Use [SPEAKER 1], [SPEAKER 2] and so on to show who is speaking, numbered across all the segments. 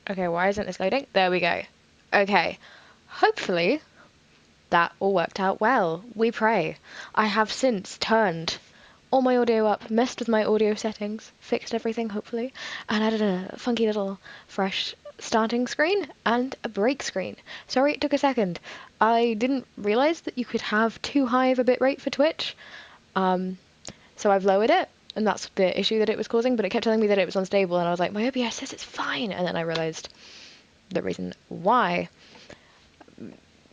[SPEAKER 1] Okay, why isn't this loading? There we go. Okay. Hopefully that all worked out well. We pray. I have since turned all my audio up, messed with my audio settings, fixed everything, hopefully, and added a funky little fresh starting screen and a break screen. Sorry it took a second. I didn't realize that you could have too high of a bitrate for Twitch, so I've lowered it, and that's the issue that it was causing, but it kept telling me that it was unstable, and I was like, my OBS says it's fine, and then I realized the reason why,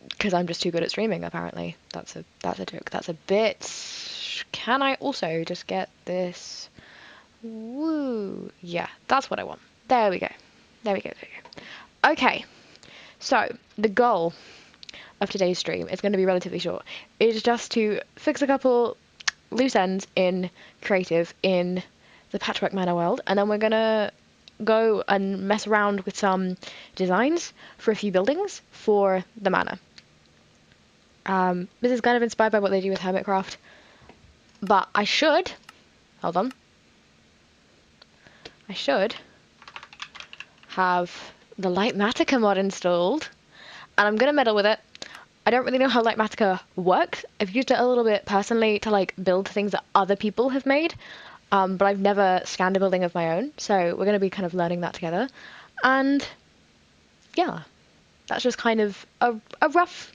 [SPEAKER 1] because I'm just too good at streaming, apparently. That's a joke. That's a bit... Can I also just get this? Woo. Yeah, that's what I want. There we go. There we go. There we go. Okay. So, the goal of today's stream is going to be relatively short. It's just to fix a couple loose ends in creative in the Patchwork Manor world, and then we're going to go and mess around with some designs for a few buildings for the manor. This is kind of inspired by what they do with Hermitcraft, but I should, hold on, I should have the Lightmatica mod installed, and I'm going to meddle with it. I don't really know how Lightmatica works. I've used it a little bit personally to like build things that other people have made, but I've never scanned a building of my own, so we're going to be kind of learning that together. And yeah, that's just kind of a rough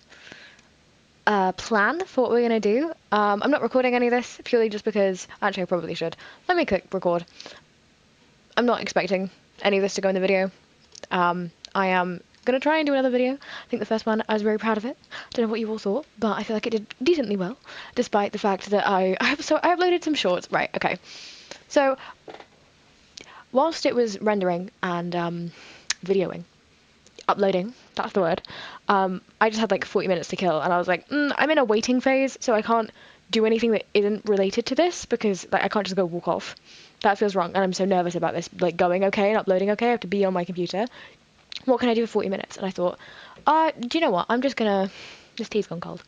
[SPEAKER 1] plan for what we're going to do. I'm not recording any of this purely just because, actually I probably should. Let me click record. I'm not expecting any of this to go in the video. I am going to try and do another video. I think the first one, I was very proud of it. I don't know what you all thought, but I feel like it did decently well, despite the fact that I uploaded some shorts. Right, okay. So, whilst it was rendering and videoing, uploading, that's the word, I just had like 40 minutes to kill, and I was like, I'm in a waiting phase, so I can't do anything that isn't related to this, because like I can't just go walk off. That feels wrong, and I'm so nervous about this, like going okay and uploading okay. I have to be on my computer. What can I do for 40 minutes? And I thought, do you know what? I'm just gonna, this tea's gone cold.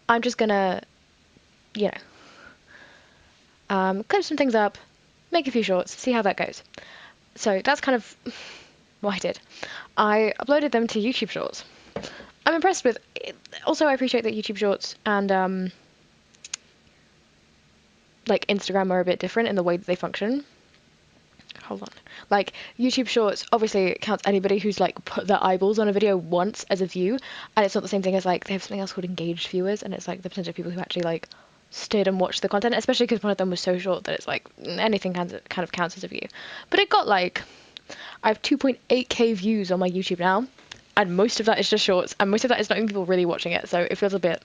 [SPEAKER 1] I'm just gonna, you know, clip some things up, make a few shorts, see how that goes. So that's kind of what I did. I uploaded them to YouTube Shorts. I'm impressed with it. Also, I appreciate that YouTube Shorts and like Instagram are a bit different in the way that they function. Hold on. Like YouTube Shorts obviously counts anybody who's like put their eyeballs on a video once as a view, and it's not the same thing as like they have something else called engaged viewers, and it's like the percentage of people who actually like stayed and watched the content, especially because one of them was so short that it's like anything kind of counts as a view. But it got like, I have 2.8k views on my YouTube now, and most of that is just shorts, and most of that is not even people really watching it, so it feels a bit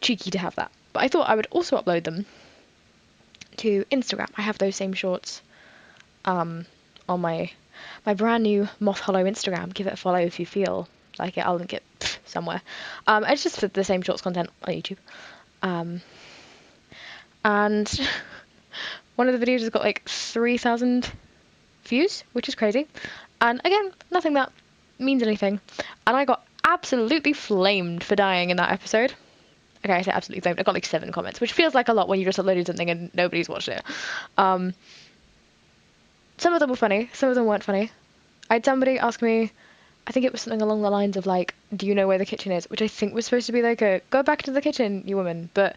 [SPEAKER 1] cheeky to have that. But I thought I would also upload them to Instagram. I have those same shorts on my brand new Moth Hollow Instagram. Give it a follow if you feel like it. I'll link it somewhere. It's just for the same shorts content on YouTube. And one of the videos has got like 3,000 views, which is crazy. And again, nothing that means anything. And I got absolutely flamed for dying in that episode. Okay, I said absolutely flamed. I got like 7 comments, which feels like a lot when you just uploaded something and nobody's watched it. Some of them were funny, some of them weren't funny. I had somebody ask me, I think it was something along the lines of like, do you know where the kitchen is? Which I think was supposed to be like a, go back to the kitchen, you woman. But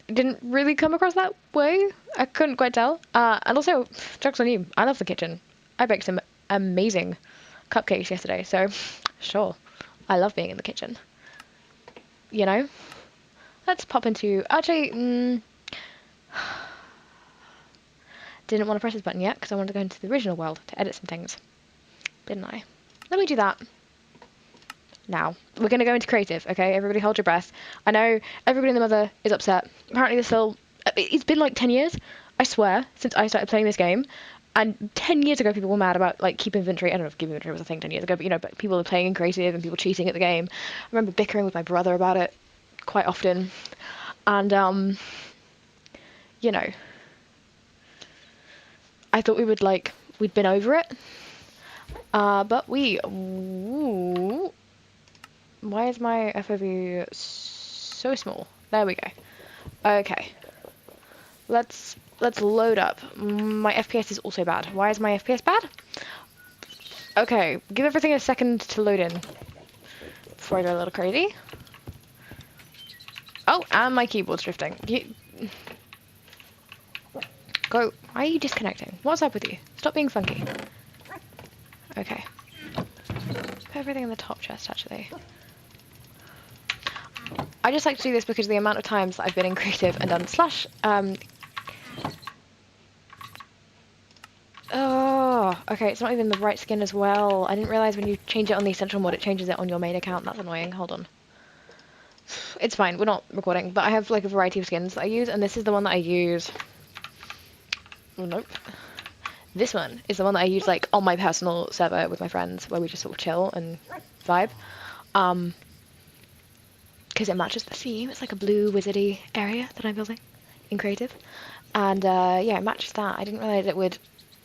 [SPEAKER 1] it didn't really come across that way. I couldn't quite tell. And also, joke's on you, I love the kitchen. I baked some amazing cupcakes yesterday, so sure, I love being in the kitchen. You know? Let's pop into, actually, didn't want to press this button yet because I wanted to go into the original world to edit some things, didn't I? Let me do that. Now, we're going to go into creative, okay? Everybody hold your breath. I know everybody in the Mother is upset. Apparently there's still, it's been like 10 years, I swear, since I started playing this game. And 10 years ago, people were mad about like keep inventory. I don't know if keep inventory was a thing 10 years ago, but you know, but people are playing in creative and people cheating at the game. I remember bickering with my brother about it quite often. And, you know, I thought we would like, we'd been over it. But ooh, why is my FOV so small? There we go. Okay. Let's load up. My FPS is also bad. Why is my FPS bad? Okay, give everything a second to load in before I go a little crazy. Oh, and my keyboard's drifting. Go. Why are you disconnecting? What's up with you? Stop being funky. Okay. Put everything in the top chest, actually. I just like to do this because the amount of times that I've been in creative and done slash, oh, okay, it's not even the right skin as well. I didn't realize when you change it on the essential mod, it changes it on your main account. That's annoying. Hold on. It's fine. We're not recording, but I have like a variety of skins that I use, and this is the one that I use. Oh, nope. This one is the one that I use like on my personal server with my friends, where we just sort of chill and vibe. Because it matches the theme. It's like a blue wizardy area that I'm building in creative, and yeah, it matches that. I didn't realize it would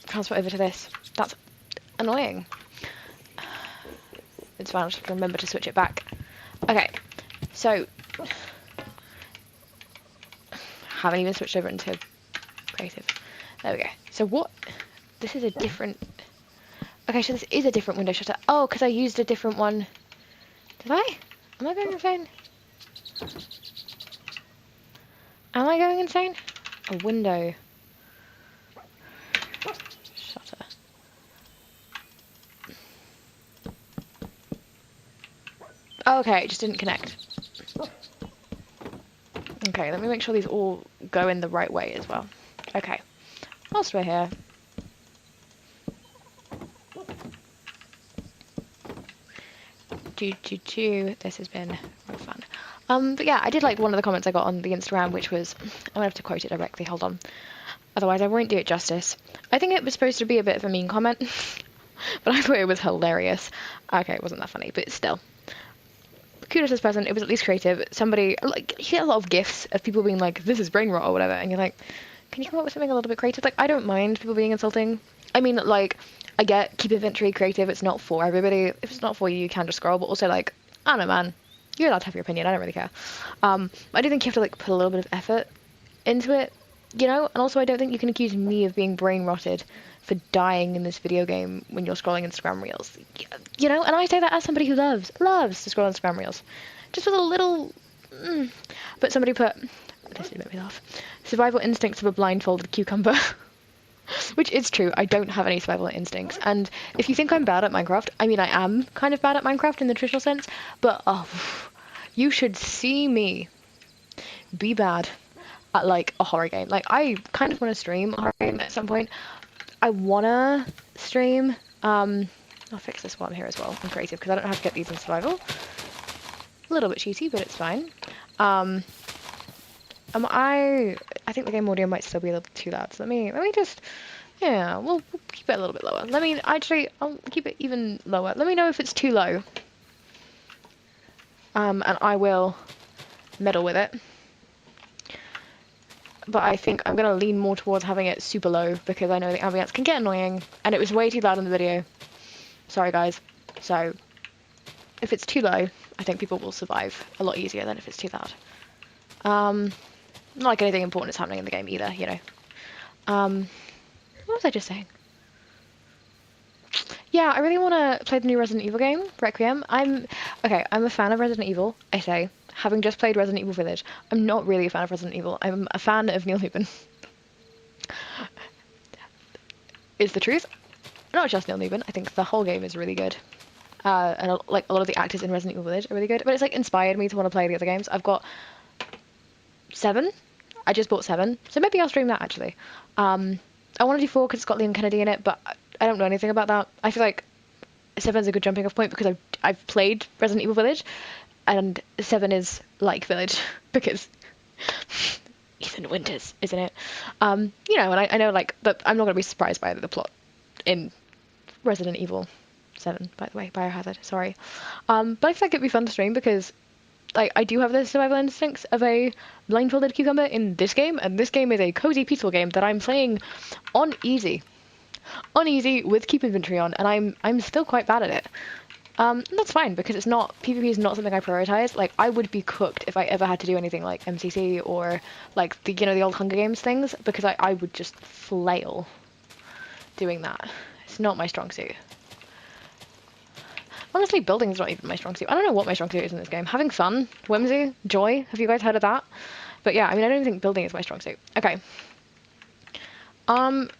[SPEAKER 1] transfer over to this. That's annoying. It's fine. I'll just have to remember to switch it back. Okay, so haven't even switched over into creative. There we go. So what? This is a different. Okay, so this is a different window shutter. Oh, because I used a different one. Did I? Am I going insane? Am I going insane? A window shutter. Oh, okay, it just didn't connect. Okay, let me make sure these all go in the right way as well. Okay, whilst we're here. This has been real fun. But yeah, I did like one of the comments I got on the Instagram, which was, I'm gonna have to quote it directly, hold on. Otherwise I won't do it justice. I think it was supposed to be a bit of a mean comment, but I thought it was hilarious. Okay, it wasn't that funny, but still. Kudos to this person, it was at least creative. Somebody, like, you get a lot of gifs of people being like, this is brain rot or whatever, and you're like, can you come up with something a little bit creative? Like, I don't mind people being insulting. I mean, like, I get keep inventory creative, it's not for everybody. If it's not for you, you can just scroll, but also, like, I don't know, man. You're allowed to have your opinion, I don't really care. I do think you have to, like, put a little bit of effort into it, you know? And also, I don't think you can accuse me of being brain rotted for dying in this video game when you're scrolling Instagram Reels. You know? And I say that as somebody who loves to scroll Instagram Reels. Just with a little... But somebody put... This did make me laugh. Survival instincts of a blindfolded cucumber. Which is true, I don't have any survival instincts. And if you think I'm bad at Minecraft, I mean, I am kind of bad at Minecraft in the traditional sense, but oh, you should see me be bad at, like, a horror game. Like, I kind of want to stream a horror game at some point. I want to stream, I'll fix this while I'm here as well, in creative, because I don't know how to get these in survival. A little bit cheaty, but it's fine. I think the game audio might still be a little too loud, so let me just, yeah, we'll keep it a little bit lower. I'll keep it even lower. Let me know if it's too low. And I will meddle with it. But I think I'm going to lean more towards having it super low, because I know the ambience can get annoying, and it was way too loud in the video. Sorry, guys. So, if it's too low, I think people will survive a lot easier than if it's too loud. Not like anything important is happening in the game either, you know. What was I just saying? Yeah, I really want to play the new Resident Evil game, Requiem. I'm a fan of Resident Evil, I say, having just played Resident Evil Village. I'm not really a fan of Resident Evil. I'm a fan of Neil Lubin. Is the truth. Not just Neil Lubin, I think the whole game is really good. And like a lot of the actors in Resident Evil Village are really good. But it's like inspired me to want to play the other games. I've got 7. I just bought 7, so maybe I'll stream that actually. I want to do 4 because it's got Liam Kennedy in it, but I don't know anything about that. I feel like 7's a good jumping off point because I've played Resident Evil Village, and 7 is like Village because Ethan Winters, isn't it? You know, and I know like that I'm not going to be surprised by the plot in Resident Evil 7, by the way, Biohazard, sorry. But I feel like it'd be fun to stream because like, I do have the survival instincts of a blindfolded cucumber in this game, and this game is a cozy, peaceful game that I'm playing on easy. On easy with keep inventory on, and I'm still quite bad at it. And that's fine, because it's not, PvP is not something I prioritize. Like, I would be cooked if I ever had to do anything like MCC or, like, the, you know, the old Hunger Games things, because I would just flail doing that. It's not my strong suit. Honestly, building's not even my strong suit. I don't know what my strong suit is in this game. Having fun, whimsy, joy. Have you guys heard of that? But yeah, I mean, I don't think building is my strong suit. Okay. I'm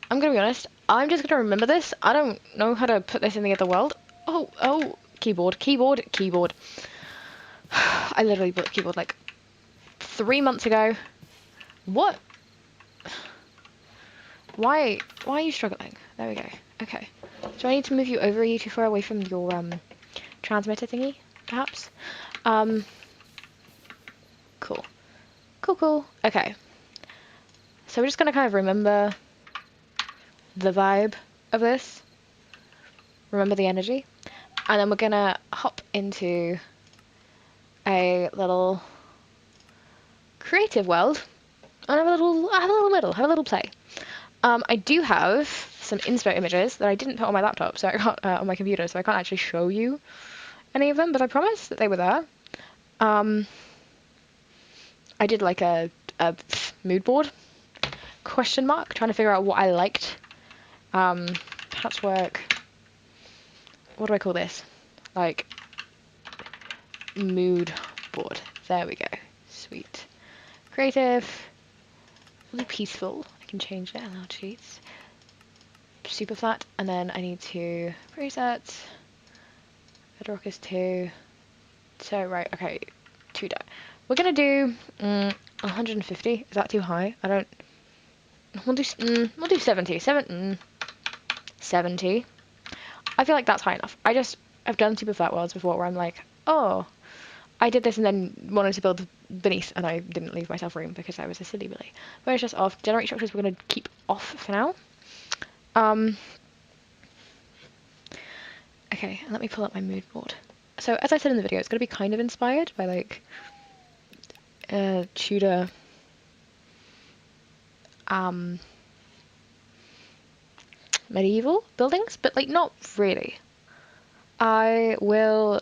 [SPEAKER 1] gonna be honest. I'm just gonna remember this. I don't know how to put this in the other world. Oh, keyboard. I literally bought the keyboard like 3 months ago. What? Why are you struggling? There we go. Okay. Do I need to move you over? Are you too far away from your transmitter thingy, perhaps? Cool. Cool. Okay. So we're just gonna kind of remember the vibe of this. Remember the energy. And then we're gonna hop into a little creative world and have a little play. I do have some inspo images that I didn't put on my laptop, so I can't, on my computer, so I can't actually show you any of them, but I promise that they were there. I did like a mood board, question mark, trying to figure out what I liked. Patchwork, what do I call this? Like, mood board. There we go. Sweet. Creative. Really peaceful. I can change it. Allow cheats. Super flat. And then I need to presets. Bedrock is 2. So, right, okay. 2 die. We're gonna do 150. Is that too high? I don't... We'll do 70. 70. I feel like that's high enough. I've done super flat worlds before where I'm like, oh, I did this and then wanted to build beneath and I didn't leave myself room because I was a silly billy. But it's just off. Generate structures we're going to keep off for now. Okay, let me pull up my mood board. So as I said in the video, it's going to be kind of inspired by like Tudor medieval buildings, but like not really. I will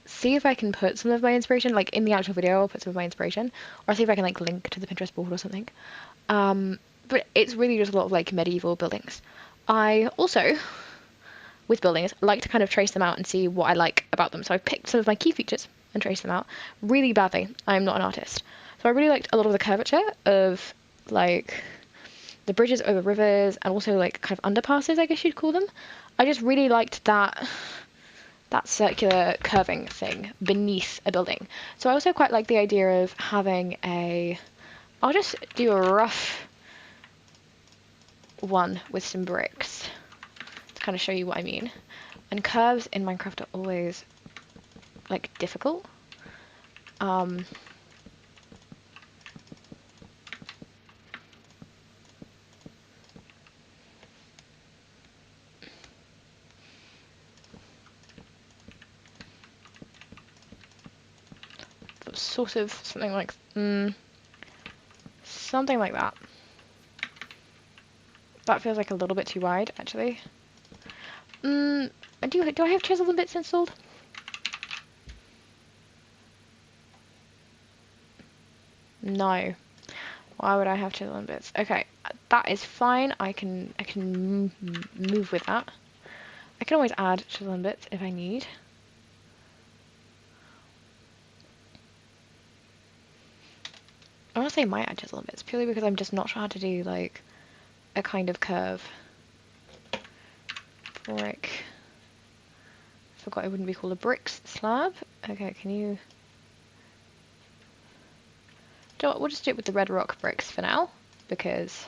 [SPEAKER 1] see if I can put some of my inspiration, like in the actual video, I'll put some of my inspiration, or see if I can like link to the Pinterest board or something. But it's really just a lot of like medieval buildings. I also, with buildings, like to kind of trace them out and see what I like about them. So I've picked some of my key features and traced them out really badly. I'm not an artist. So I really liked a lot of the curvature of like the bridges over rivers and also like kind of underpasses, I guess you'd call them. I just really liked that circular curving thing beneath a building. So I also quite like the idea of having I'll just do a rough one with some bricks to kind of show you what I mean. And curves in Minecraft are always like difficult. Sort of something like that. That feels like a little bit too wide, actually. Do I have chisel and bits installed? No. Why would I have chisel and bits? Okay, that is fine. I can move with that. I can always add chisel and bits if I need. I want to say might add chisel and bits purely because I'm just not sure how to do like a kind of curve. Brick. Forgot it wouldn't be called a brick slab. Okay, can you... We'll just do it with the red rock bricks for now, because...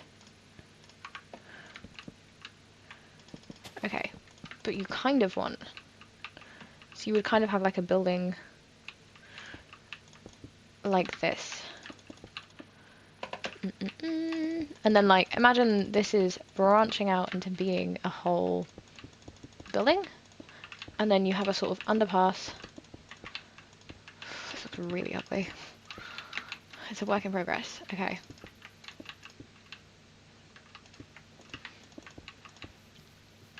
[SPEAKER 1] Okay, but you kind of want... So you would kind of have like a building like this. And then like, imagine this is branching out into being a whole building. And then you have a sort of underpass. This looks really ugly. It's a work in progress. Okay.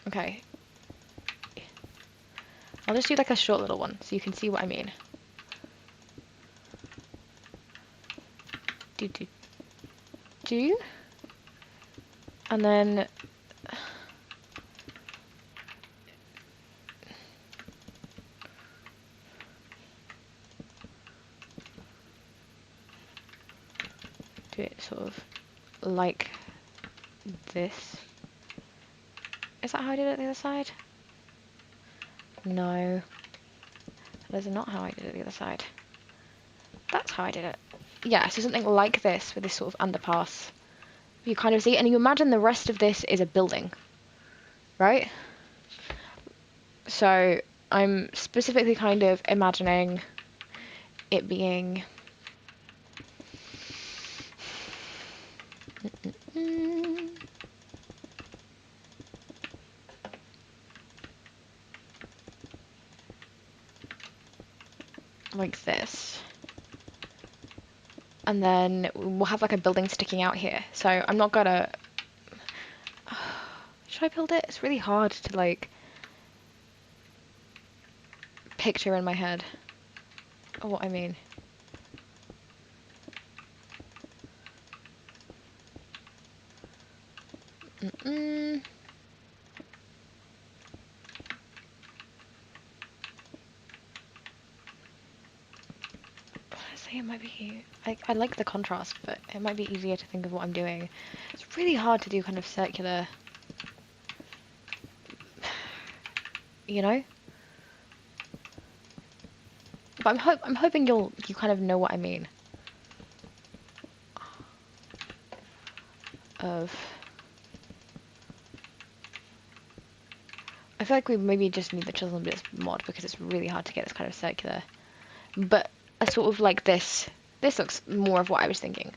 [SPEAKER 1] Okay. I'll just do like a short little one so you can see what I mean. Do. And then do it sort of like this. Is that how I did it the other side? No. That is not how I did it the other side. That's how I did it. Yeah, so something like this with this sort of underpass. You kind of see, and you imagine the rest of this is a building, right? So I'm specifically kind of imagining it being like this. And then we'll have like a building sticking out here. So I'm not gonna... Should I build it? It's really hard to like picture in my head what I mean. Honestly, it might be... I like the contrast, but it might be easier to think of what I'm doing. It's really hard to do kind of circular... You know? But I'm hoping you kind of know what I mean. I feel like we maybe just need the Chisel Bits mod because it's really hard to get this kind of circular. But a sort of like this. This looks more of what I was thinking.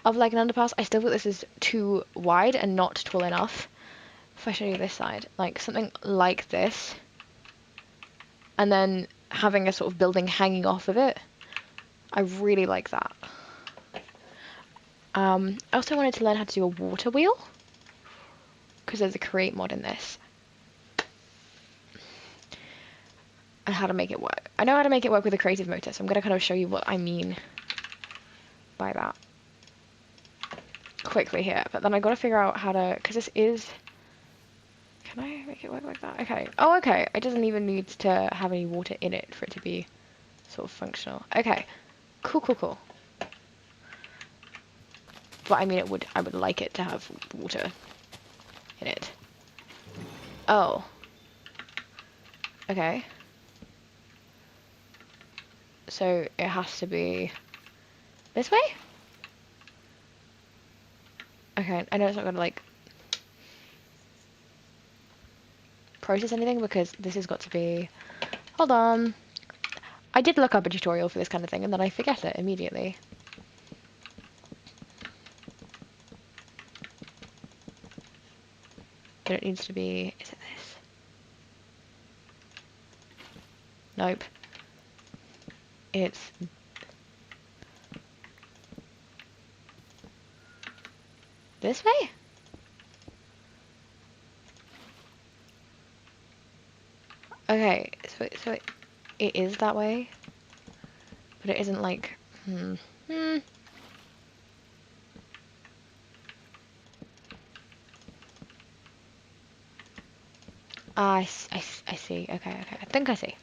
[SPEAKER 1] Of like an underpass, I still think this is too wide and not tall enough. If I show you this side, like something like this. And then having a sort of building hanging off of it. I really like that. I also wanted to learn how to do a water wheel. Because there's a create mod in this. And how to make it work. I know how to make it work with a creative motor, so I'm going to kind of show you what I mean by that quickly here. But then I got to figure out how to, because this is... Can I make it work like that? Okay. Oh, okay. It doesn't even need to have any water in it for it to be sort of functional. Okay. Cool, cool, cool. But I mean, I would like it to have water in it. Oh. Okay. So it has to be this way? Okay, I know it's not gonna like process anything because this has got to be... Hold on. I did look up a tutorial for this kind of thing and then I forget it immediately. But it needs to be... Is it this? Nope. It's... This way? Okay, so it is that way, but it isn't like... I see. Okay. I think I see.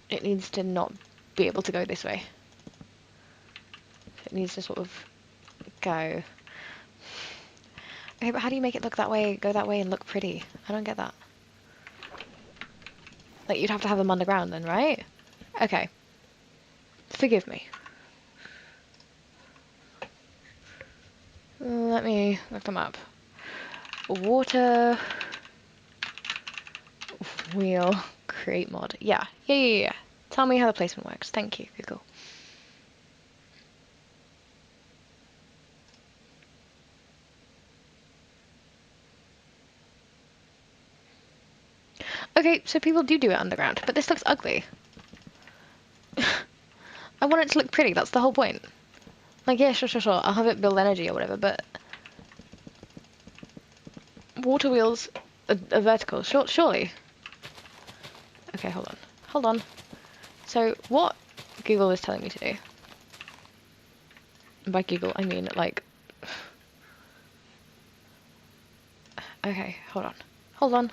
[SPEAKER 1] It needs to not be able to go this way. It needs to sort of go... Okay, but how do you make it look that way, go that way, and look pretty? I don't get that. Like, you'd have to have them underground then, right? Okay. Forgive me. Let me look them up. Water... Wheel... Create mod. Yeah. Tell me how the placement works. Thank you, Google. Okay, so people do it underground, but this looks ugly. I want it to look pretty, that's the whole point. Like, yeah, sure, I'll have it build energy or whatever, but... Water wheels are vertical, surely. Okay, hold on. So, what Google is telling me to do... And by Google, I mean, like... Okay, hold on.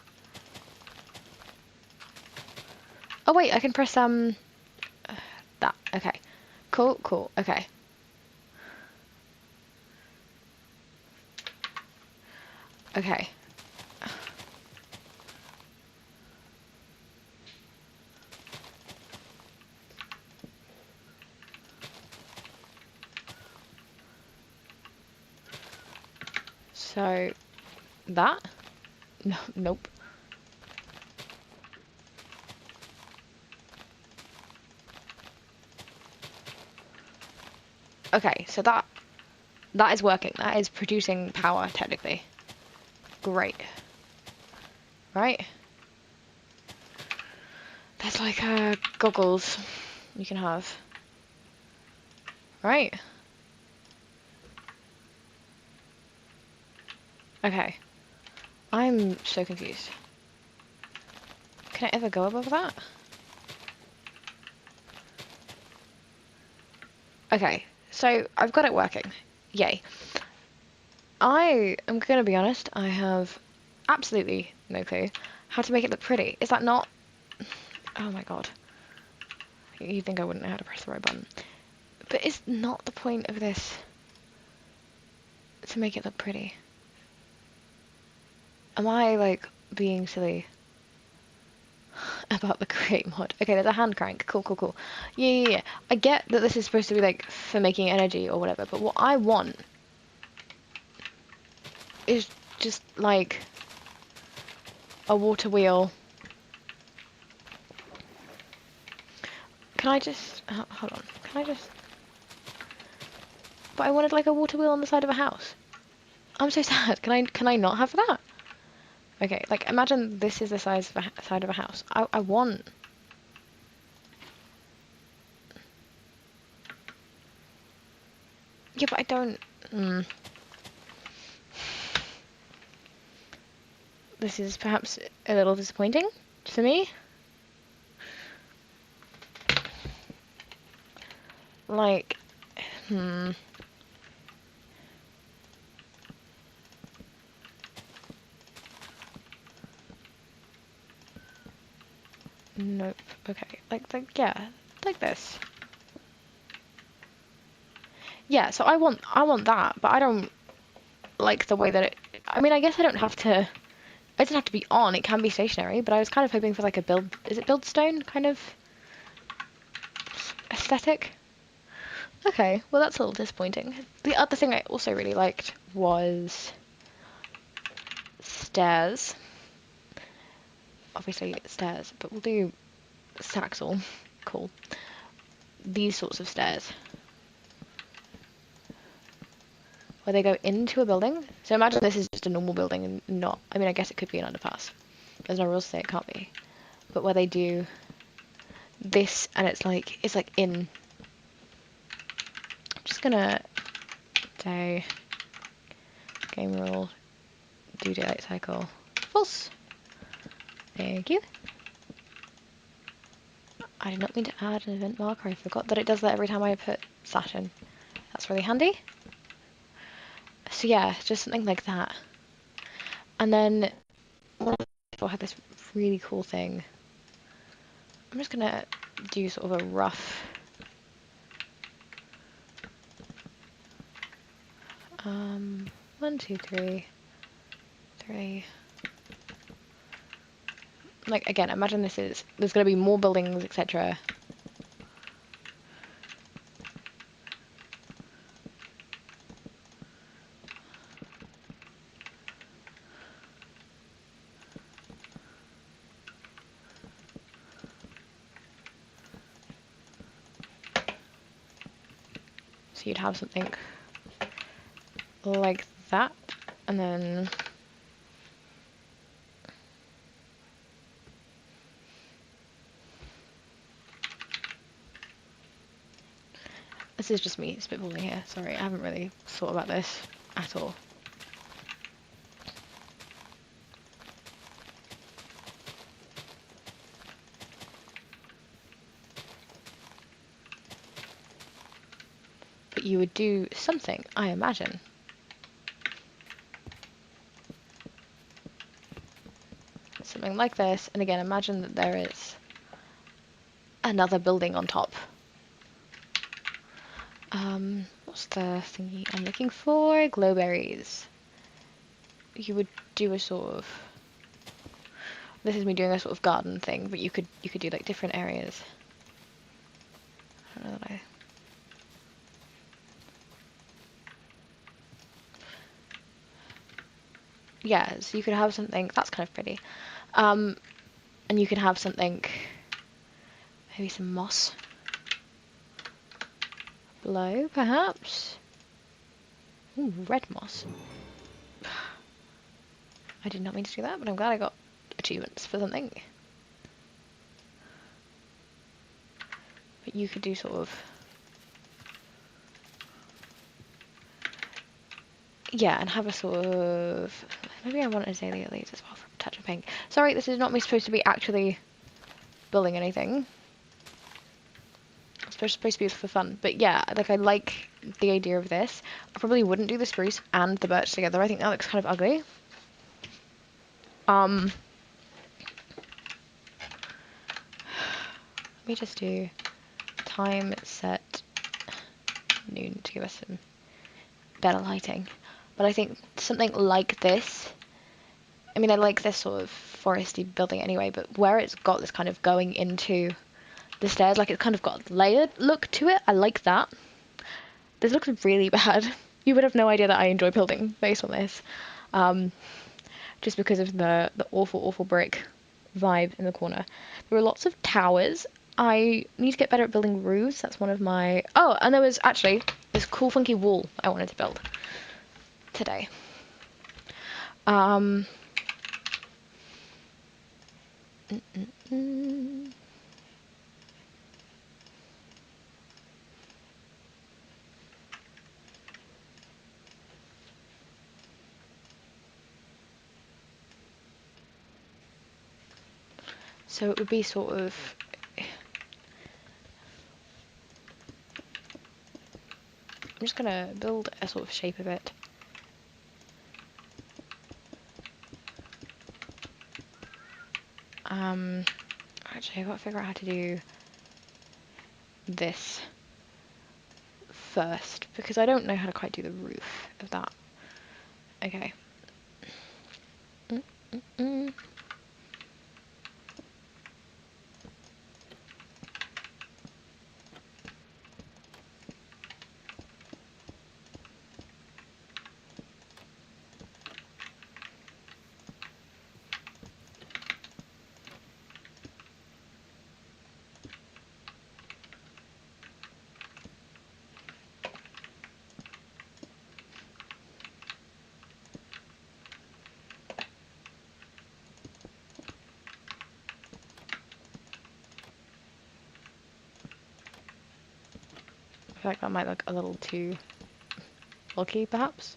[SPEAKER 1] Oh wait, I can press, that, okay. Cool, okay. Okay. So, that? No, nope. Okay, so that is working. That is producing power, technically. Great. Right? There's like goggles you can have. Right? Okay. I'm so confused. Can I ever go above that? Okay, so I've got it working. Yay. I am gonna be honest, I have absolutely no clue how to make it look pretty. Is that not... Oh my god. You'd think I wouldn't know how to press the right button. But is not the point of this to make it look pretty? Am I, like, being silly about the create mod? Okay, there's a hand crank. Cool, cool, cool. Yeah. I get that this is supposed to be, like, for making energy or whatever, but what I want is just, like, a water wheel. Can I just... hold on. Can I just... But I wanted, like, a water wheel on the side of a house. I'm so sad. Can I not have that? Okay, like, imagine this is the size of a side of a house. I want... Yeah, but I don't... This is perhaps a little disappointing to me. Like... Nope. Okay. Yeah. Like this. Yeah, so I want that, but I don't like the way that it... I mean, I guess I don't have to... It doesn't have to be on, it can be stationary, but I was kind of hoping for like a build... Is it build stone kind of aesthetic? Okay, well that's a little disappointing. The other thing I also really liked was stairs. Obviously stairs, but we'll do Saxel. Cool. These sorts of stairs. Where they go into a building. So imagine this is just a normal building and not... I mean, I guess it could be an underpass. There's no rules to say it can't be. But where they do this and it's like in... I'm just gonna say game rule, do daylight cycle, false. Thank you. I did not mean to add an event marker. I forgot that it does that every time I put sat in. That's really handy. So yeah, just something like that. And then I had this really cool thing. I'm just gonna do sort of a rough 1, 2, 3. Like again, imagine there's gonna be more buildings, etc. So you'd have something like that, and then this is just me spitballing here. Sorry, I haven't really thought about this at all. But you would do something, I imagine. Something like this, and again, imagine that there is another building on top. What's the thingy I'm looking for? Glowberries. you would do a sort of, this is me doing a sort of garden thing, but you could do like different areas. I don't know that yeah, so you could have something that's kind of pretty, and you could have something, maybe some moss below, perhaps. Ooh, red moss. I did not mean to do that, but I'm glad I got achievements for something. But you could do sort of, yeah, and have a sort of, maybe I want azalea leaves as well for a touch of pink. Sorry, this is not me supposed to be actually building anything. It's supposed to be for fun. But yeah, like I like the idea of this. I probably wouldn't do the spruce and the birch together. I think that looks kind of ugly. Let me just do time set noon to give us some better lighting. But I think something like this, I mean, I like this sort of foresty building anyway, but where it's got this kind of going into the stairs, like it's kind of got layered look to it, I like that. This looks really bad. You would have no idea that I enjoy building based on this. Just because of the awful brick vibe in the corner. There are lots of towers. I need to get better at building roofs. That's one of my... Oh, and there was actually this cool funky wall I wanted to build today. Mm -mm -mm. So it would be sort of... I'm just going to build a sort of shape of it. Actually, I've got to figure out how to do this first, because I don't know how to quite do the roof of that. Okay. I feel like that might look a little too bulky, perhaps.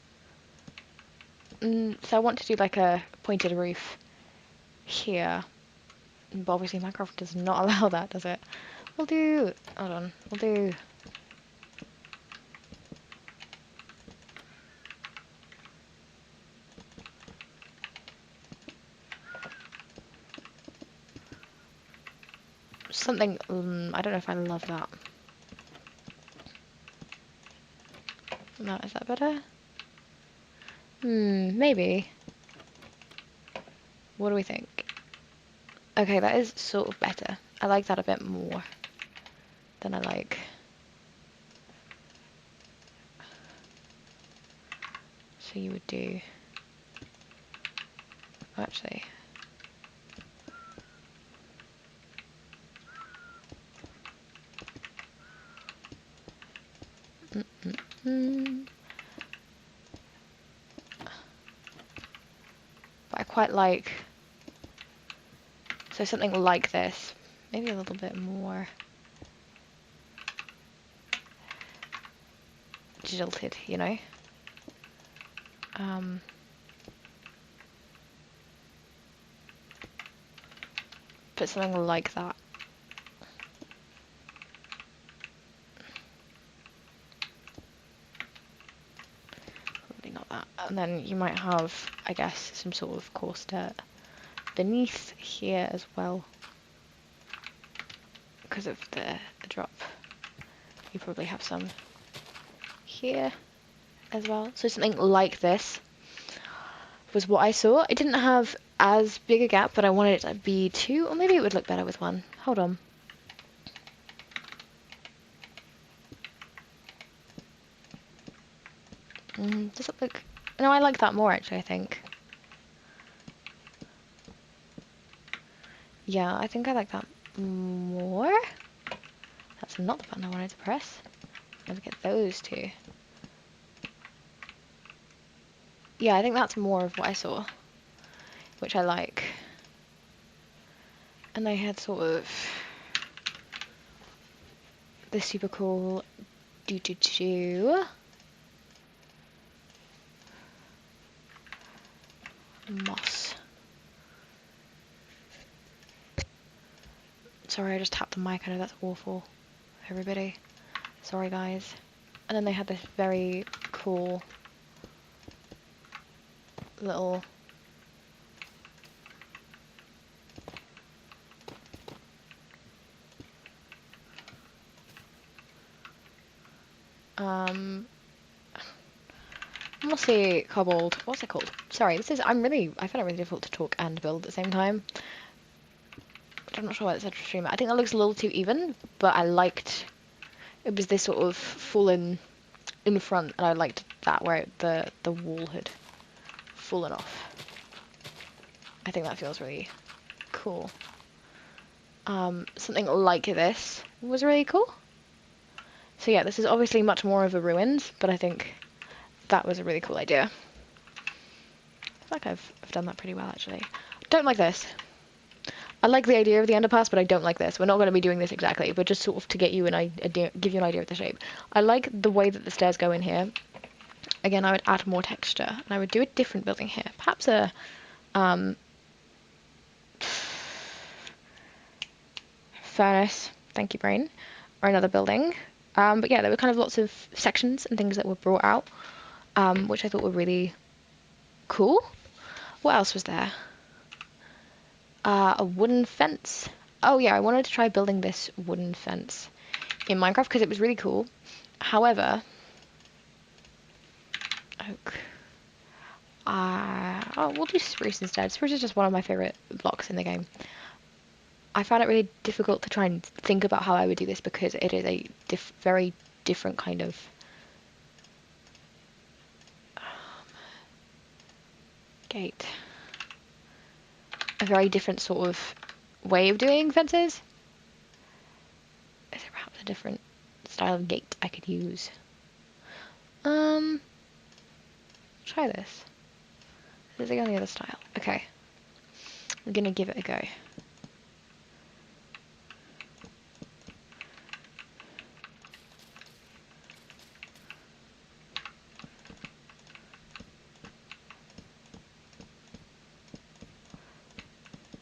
[SPEAKER 1] So I want to do like a pointed roof here, but obviously Minecraft does not allow that, does it? We'll do... Hold on. We'll do... something... I don't know if I love that. No, is that better? Maybe. What do we think? Okay, that is sort of better. I like that a bit more than I like... So you would do... Actually... But I quite like... So something like this. Maybe a little bit more... jilted, you know? Put something like that. Probably not that. And then you might have, I guess, some sort of coarse dirt beneath here as well. Because of the drop. You probably have some here as well. So something like this. was what I saw. It didn't have as big a gap, but I wanted it to be 2, or maybe it would look better with 1. Hold on. Does it look... No, I like that more, actually, I think. Yeah, I think I like that more. That's not the button I wanted to press. Let's get those 2. Yeah, I think that's more of what I saw, which I like. And they had sort of this super cool do moss. Sorry, I just tapped the mic. I know that's awful, everybody. Sorry, guys. And then they had this very cool little mossy cobbled. What's it called? Sorry, I find it really difficult to talk and build at the same time. I'm not sure why it's such a stream. I think that looks a little too even, but I liked it was this sort of fallen in front, and I liked that where the wall had fallen off. I think that feels really cool. Something like this was really cool. So yeah, this is obviously much more of a ruins, but I think that was a really cool idea. I feel like I've done that pretty well, actually. Don't like this. I like the idea of the underpass, but I don't like this. We're not going to be doing this exactly, but just sort of to get you an idea, give you an idea of the shape. I like the way that the stairs go in here. Again, I would add more texture, and I would do a different building here. Perhaps a furnace, thank you, brain, or another building. But yeah, there were kind of lots of sections and things that were brought out, which I thought were really cool. What else was there? A wooden fence. Oh yeah, I wanted to try building this wooden fence in Minecraft because it was really cool. However, oak. We'll do spruce instead. Spruce is just one of my favorite blocks in the game. I found it really difficult to try and think about how I would do this because it is a very different kind of gate. A very different sort of way of doing fences. Is there perhaps a different style of gate I could use? Try this. Is it the only other style? Okay. I'm gonna give it a go.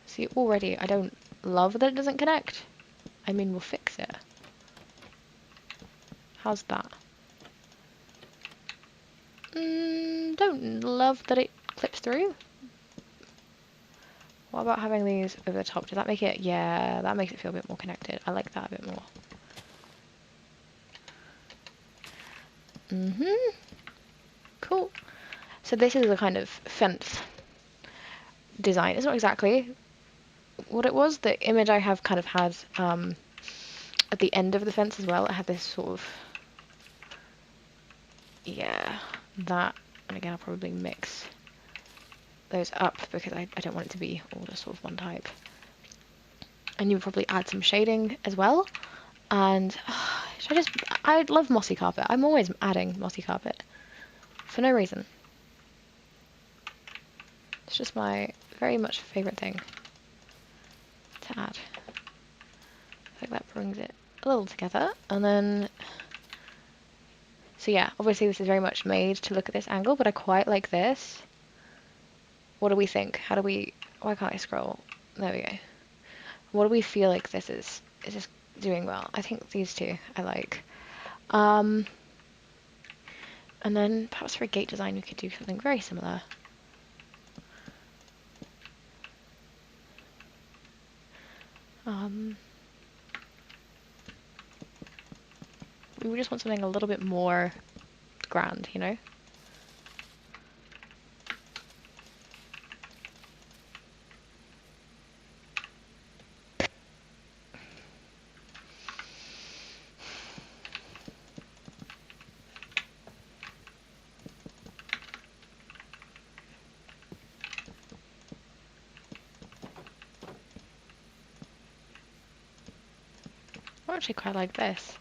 [SPEAKER 1] See, already I don't love that it doesn't connect. I mean, we'll fix it. How's that? Don't love that it clips through. What about having these over the top? Does that make it? Yeah, that makes it feel a bit more connected. I like that a bit more. Cool. So this is a kind of fence design. It's not exactly what it was. The image I have kind of had at the end of the fence as well. I had this sort of, yeah, that. And again, I'll probably mix those up because I don't want it to be all just sort of one type. And you would probably add some shading as well. And I love mossy carpet. I'm always adding mossy carpet for no reason. It's just my very much favourite thing to add. I think that brings it a little together. And then, so yeah, obviously this is very much made to look at this angle, but I quite like this. What do we think? Why can't I scroll? There we go. What do we feel like this is? Is this doing well? I think these two I like. And then perhaps for a gate design we could do something very similar. We just want something a little bit more grand, you know? I actually quite like this.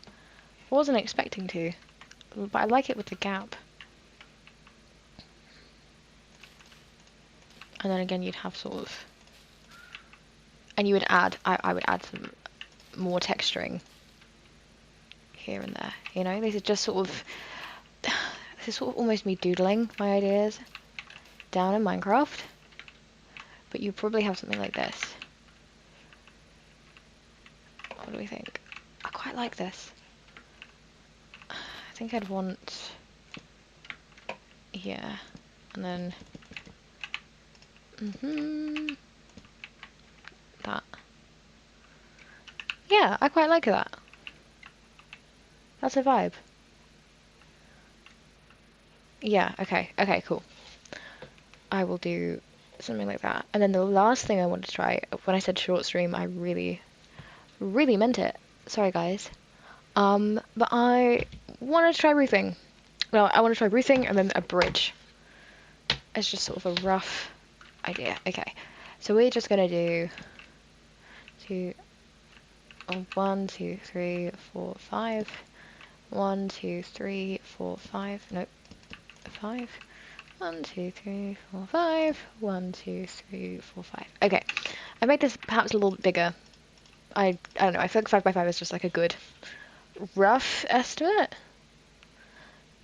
[SPEAKER 1] I wasn't expecting to, but I like it with the gap. And then again, you'd have sort of, and you would add, I would add some more texturing here and there. You know, this is just sort of, this is sort of almost me doodling my ideas down in Minecraft. But you probably have something like this. What do we think? I quite like this. I think I'd want, yeah, and then, that. Yeah, I quite like that. That's a vibe. Yeah, okay, cool. I will do something like that. And then the last thing I wanted to try, when I said short stream, I really, really meant it. Sorry, guys. But I want to try roofing. Well, I want to try roofing and then a bridge. It's just sort of a rough idea. Okay, so we're just gonna do 1, 2, 3, 4, 5. 1, 2, 3, 4, 5. Nope, 5. 1, 2, 3, 4, 5. 1, 2, 3, 4, 5. Okay, I made this perhaps a little bit bigger. I don't know. I feel like 5 by 5 is just like a good rough estimate.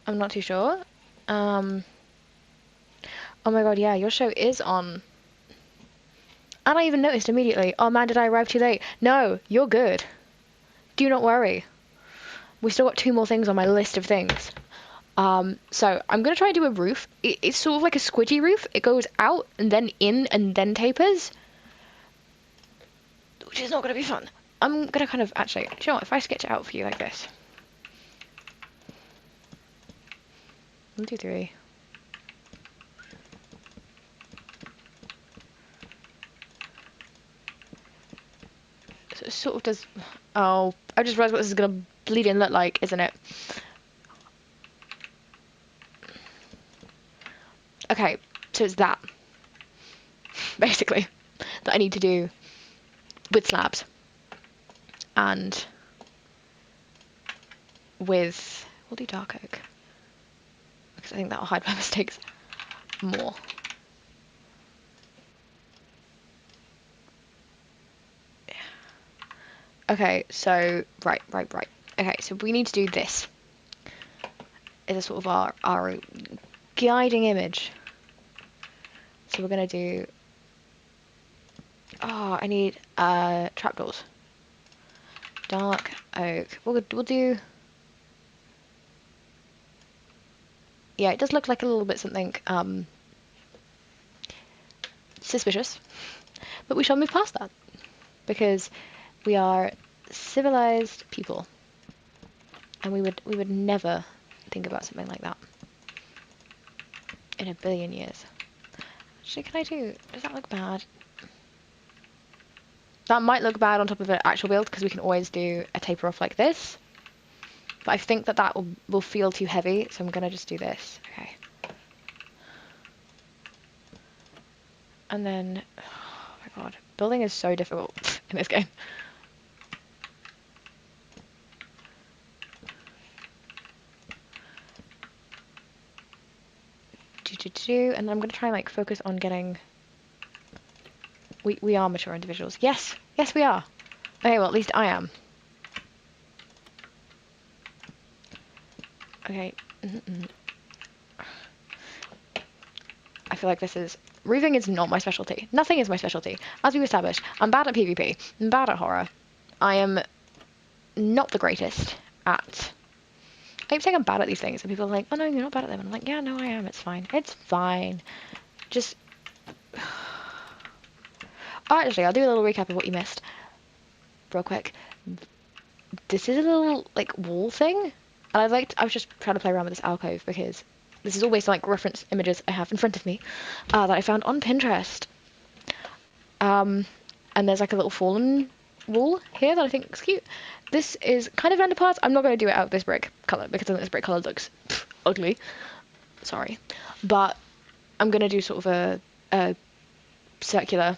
[SPEAKER 1] I'm not too sure. Oh my god, yeah, your show is on. And I even noticed immediately. Oh man, did I arrive too late? No, you're good. Do not worry. We still got 2 more things on my list of things. So I'm gonna try and do a roof. It's sort of like a squidgy roof. It goes out and then in and then tapers, which is not gonna be fun. I'm gonna kind of actually, do you know what? If I sketch it out for you like this, 1, 2, 3. So it sort of does. Oh, I just realized what this is gonna bleed in look like, isn't it? Okay, so it's that, basically, that I need to do with slabs and with, we'll do dark oak because I think that'll hide my mistakes more. Okay, so right. Okay, so we need to do this. Is a sort of our guiding image. So we're gonna do. Oh, I need trapdoors. Dark oak. We'll do. Yeah, it does look like a little bit something suspicious, but we shall move past that because we are civilized people, and we would never think about something like that in a billion years. Actually, can I do? Does that look bad? That might look bad on top of an actual build because we can always do a taper off like this. But I think that will feel too heavy, so I'm gonna just do this. Okay. And then, oh my god, building is so difficult in this game. And I'm gonna try and like focus on getting. We are mature individuals. Yes, we are. Okay, well at least I am. Okay. I feel like roofing is not my specialty. Nothing is my specialty. As we've established, I'm bad at PvP. I'm bad at horror. I am not the greatest at. I keep saying I'm bad at these things, and people are like, "Oh no, you're not bad at them." And I'm like, "Yeah, no, I am. It's fine. It's fine." Just. Oh, actually, I'll do a little recap of what you missed, real quick. This is a little like wall thing, and I was just trying to play around with this alcove because this is all based on like reference images I have in front of me that I found on Pinterest. And there's like a little fallen wall here that I think is cute. This is kind of underparts. I'm not going to do it out of this brick color because I think this brick color looks ugly. Sorry, but I'm going to do sort of a circular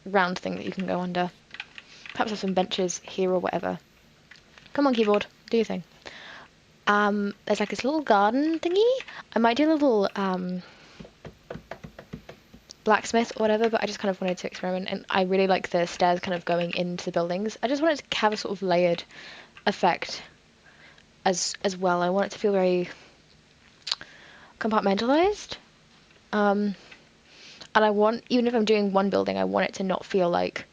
[SPEAKER 1] round thing that you can go under. Perhaps have some benches here or whatever. Come on, keyboard, do your thing. There's like this little garden thingy. I might do a little blacksmith or whatever, but I just kind of wanted to experiment, and I really like the stairs kind of going into the buildings. I just wanted to have a sort of layered effect as well. I want it to feel very compartmentalized. And I want, even if I'm doing one building, I want it to not feel like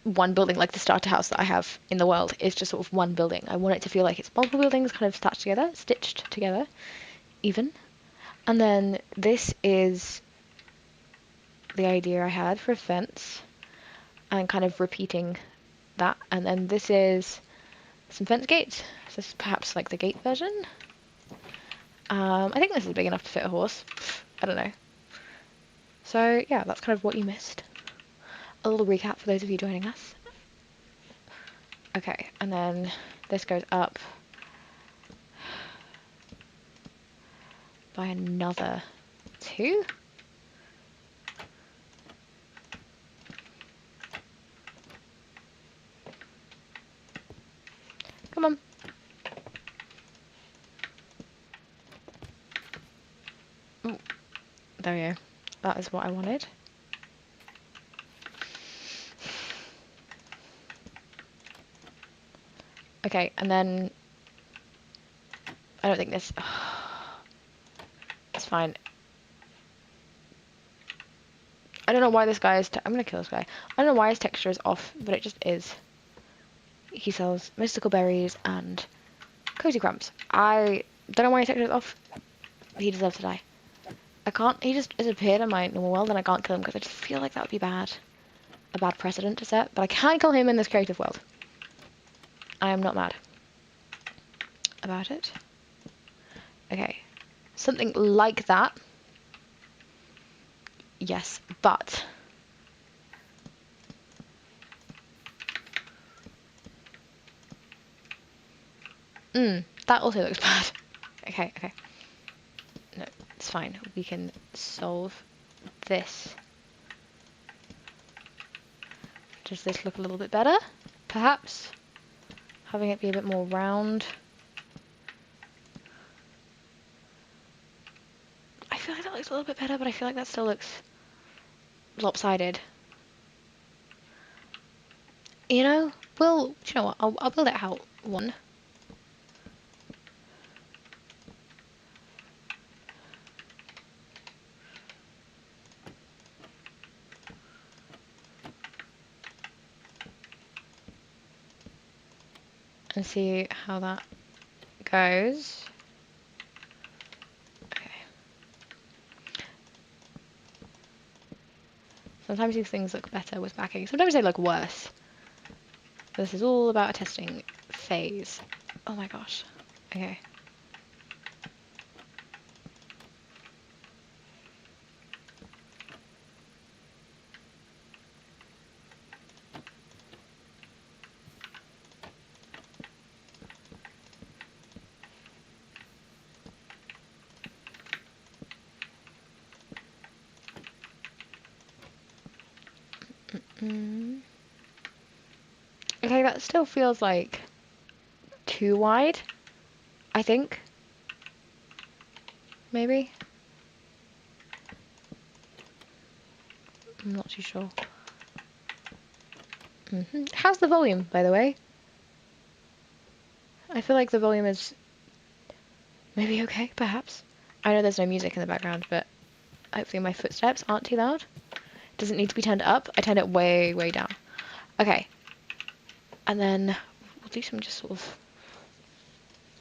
[SPEAKER 1] one building, like the starter house that I have in the world is just sort of one building. I want it to feel like it's multiple buildings kind of stitched together, even. And then this is the idea I had for a fence, and kind of repeating that. And then this is some fence gates. So this is perhaps like the gate version. I think this is big enough to fit a horse. I don't know. So yeah, that's kind of what you missed. A little recap for those of you joining us. Okay, and then this goes up by another 2. Come on. Ooh, there we go. That is what I wanted. Okay, and then I don't think this. It's fine. I don't know why this guy is. I'm gonna kill this guy. I don't know why his texture is off, but it just is. He sells mystical berries and cozy crumbs. I don't know why his texture is off. He deserves to die. I can't. He just has appeared in my normal world, and I can't kill him because I just feel like that would be bad. A bad precedent to set. But I can kill him in this creative world. I am not mad about it. Okay. Something like that. Yes, but that also looks bad. Okay. No, it's fine. We can solve this. Does this look a little bit better? Perhaps? Having it be a bit more round. I feel like that looks a little bit better, but I feel like that still looks lopsided. You know? Well, do you know what? I'll build it out one. And see how that goes. Okay. Sometimes these things look better with backing. Sometimes they look worse. This is all about a testing phase. Oh my gosh. Okay. Okay, that still feels like too wide, I think. Maybe? I'm not too sure. How's the volume, by the way? I feel like the volume is maybe okay, perhaps. I know there's no music in the background, but hopefully my footsteps aren't too loud. It doesn't need to be turned up. I turned it way, way down. Okay. And then we'll do some just sort of...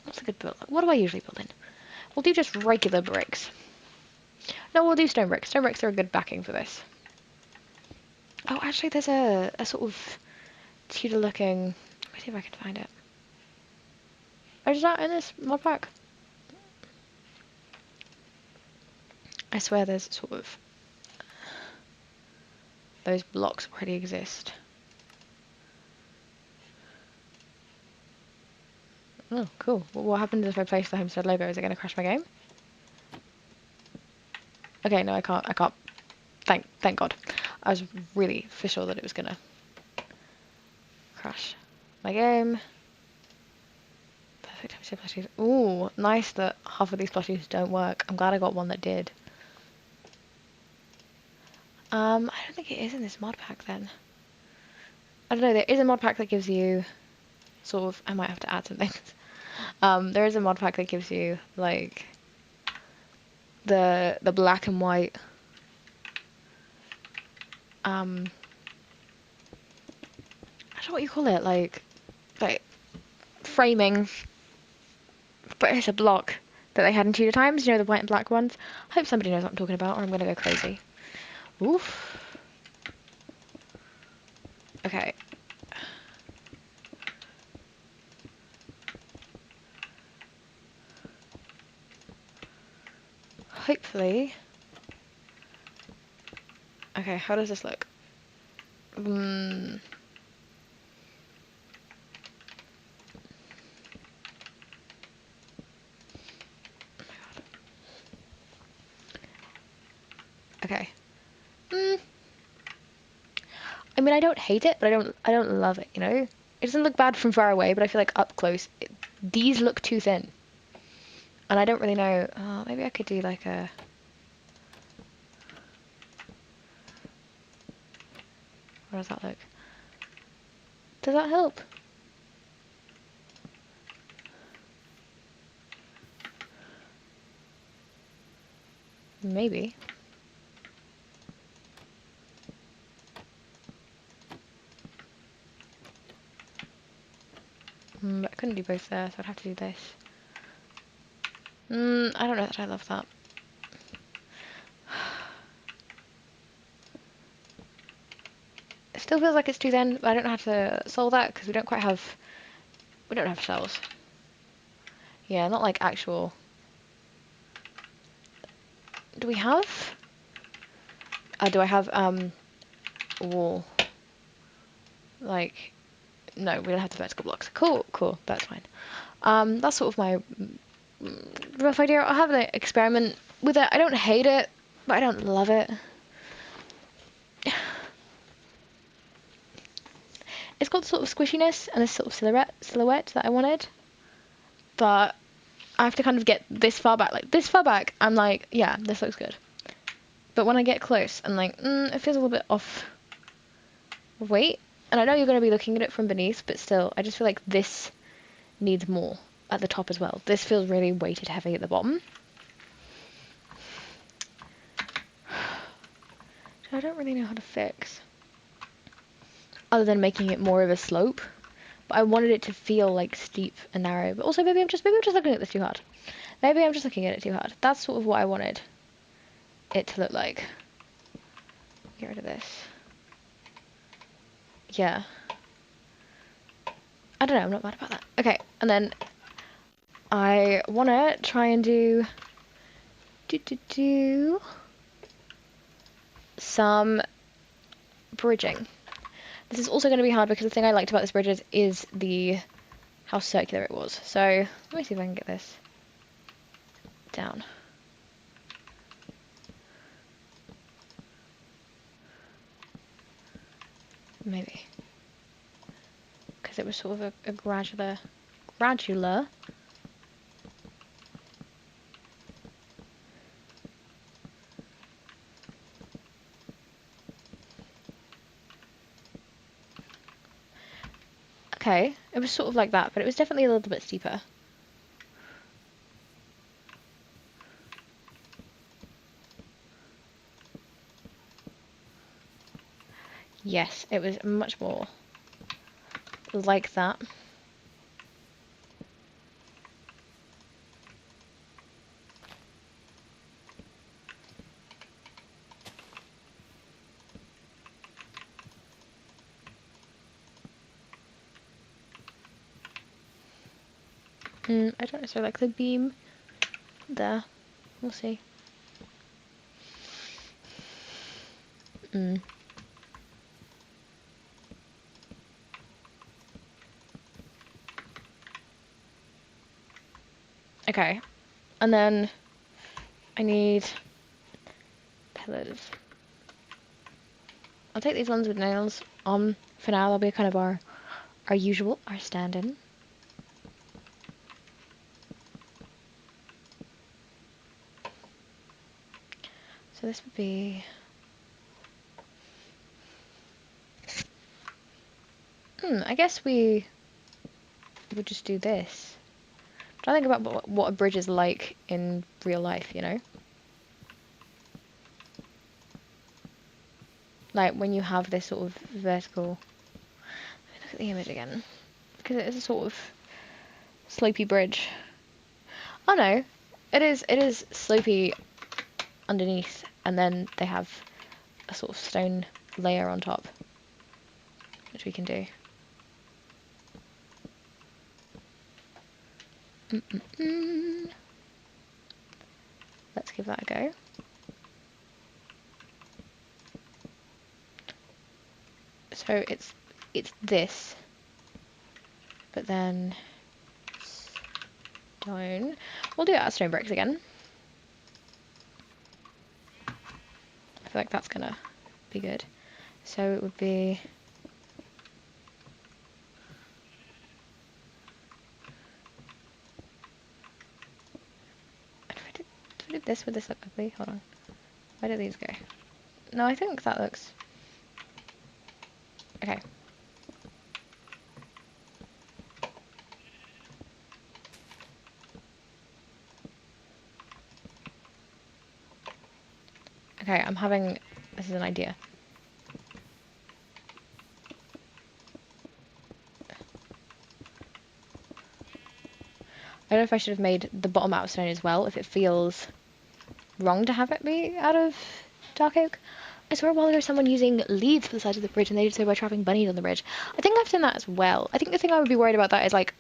[SPEAKER 1] What's a good build? What do I usually build in? We'll do just regular bricks. No, we'll do stone bricks. Stone bricks are a good backing for this. Oh, actually, there's a sort of Tudor-looking... Let me see if I can find it. Oh, is that in this mod pack? I swear there's sort of... Those blocks already exist. Oh, cool. Well, what happens if I place the homestead logo? Is it going to crash my game? Okay, no, I can't. Thank God. I was really for sure that it was going to crash my game. Ooh, nice that half of these plushies don't work. I'm glad I got one that did. I don't think it is in this mod pack then. I don't know, there is a mod pack that gives you sort of, I might have to add some things. There is a mod pack that gives you like the black and white I don't know what you call it, like framing, but it's a block that they had in Tudor times, you know, the white and black ones. I hope somebody knows what I'm talking about or I'm gonna go crazy. Oof. Okay. Hopefully. Okay, how does this look? Okay. I mean, I don't hate it, but I don't love it, you know? It doesn't look bad from far away, but I feel like up close, these look too thin. And I don't really know, maybe I could do like a... How does that look? Does that help? Maybe. But I couldn't do both there, so I'd have to do this. I don't know that I love that. It still feels like it's too thin, but I don't know how to solve that because we don't have shells. Yeah, not like actual. Do we have? Do I have wall? Like, no, we don't have the vertical blocks. Cool, that's fine. That's sort of my rough idea. I'll have an experiment with it. I don't hate it, but I don't love it. It's got sort of squishiness and this sort of silhouette that I wanted, but I have to kind of get this far back. Like this far back, I'm like, yeah, this looks good. But when I get close, I'm like, it feels a little bit off weight. And I know you're going to be looking at it from beneath, but still, I just feel like this needs more at the top as well. This feels really weighted heavy at the bottom. I don't really know how to fix, other than making it more of a slope. But I wanted it to feel like steep and narrow. But also maybe I'm just looking at this too hard. Maybe I'm just looking at it too hard. That's sort of what I wanted it to look like. Get rid of this. Yeah. I don't know, I'm not mad about that. Okay, and then I wanna try and do some bridging. This is also going to be hard because the thing I liked about this bridge is how circular it was. So let me see if I can get this down. Maybe. Because it was sort of a gradular. Okay, it was sort of like that, but it was definitely a little bit steeper. Yes, it was much more like that. I don't necessarily like the beam there. We'll see. Okay, and then I need pillars. I'll take these ones with nails on for now. They'll be kind of our stand-in. So this would be... I guess we would just do this. Try to think about what a bridge is like in real life, you know? Like when you have this sort of vertical... Look at the image again. Because it is a sort of slopey bridge. Oh no, it is slopey underneath, and then they have a sort of stone layer on top, which we can do. Let's give that a go. So it's this, but then stone. We'll do it as stone bricks again. I feel like that's gonna be good. So it would be... If I did this, would this look ugly? Hold on. Where do these go? No, I think that looks... Okay. Okay, I'm having... This is an idea. I don't know if I should have made the bottom out of stone as well, if it feels wrong to have it be out of dark oak. I saw a while ago someone using leads for the side of the bridge, and they did so by trapping bunnies on the bridge. I think I've done that as well. I think the thing I would be worried about that is, like,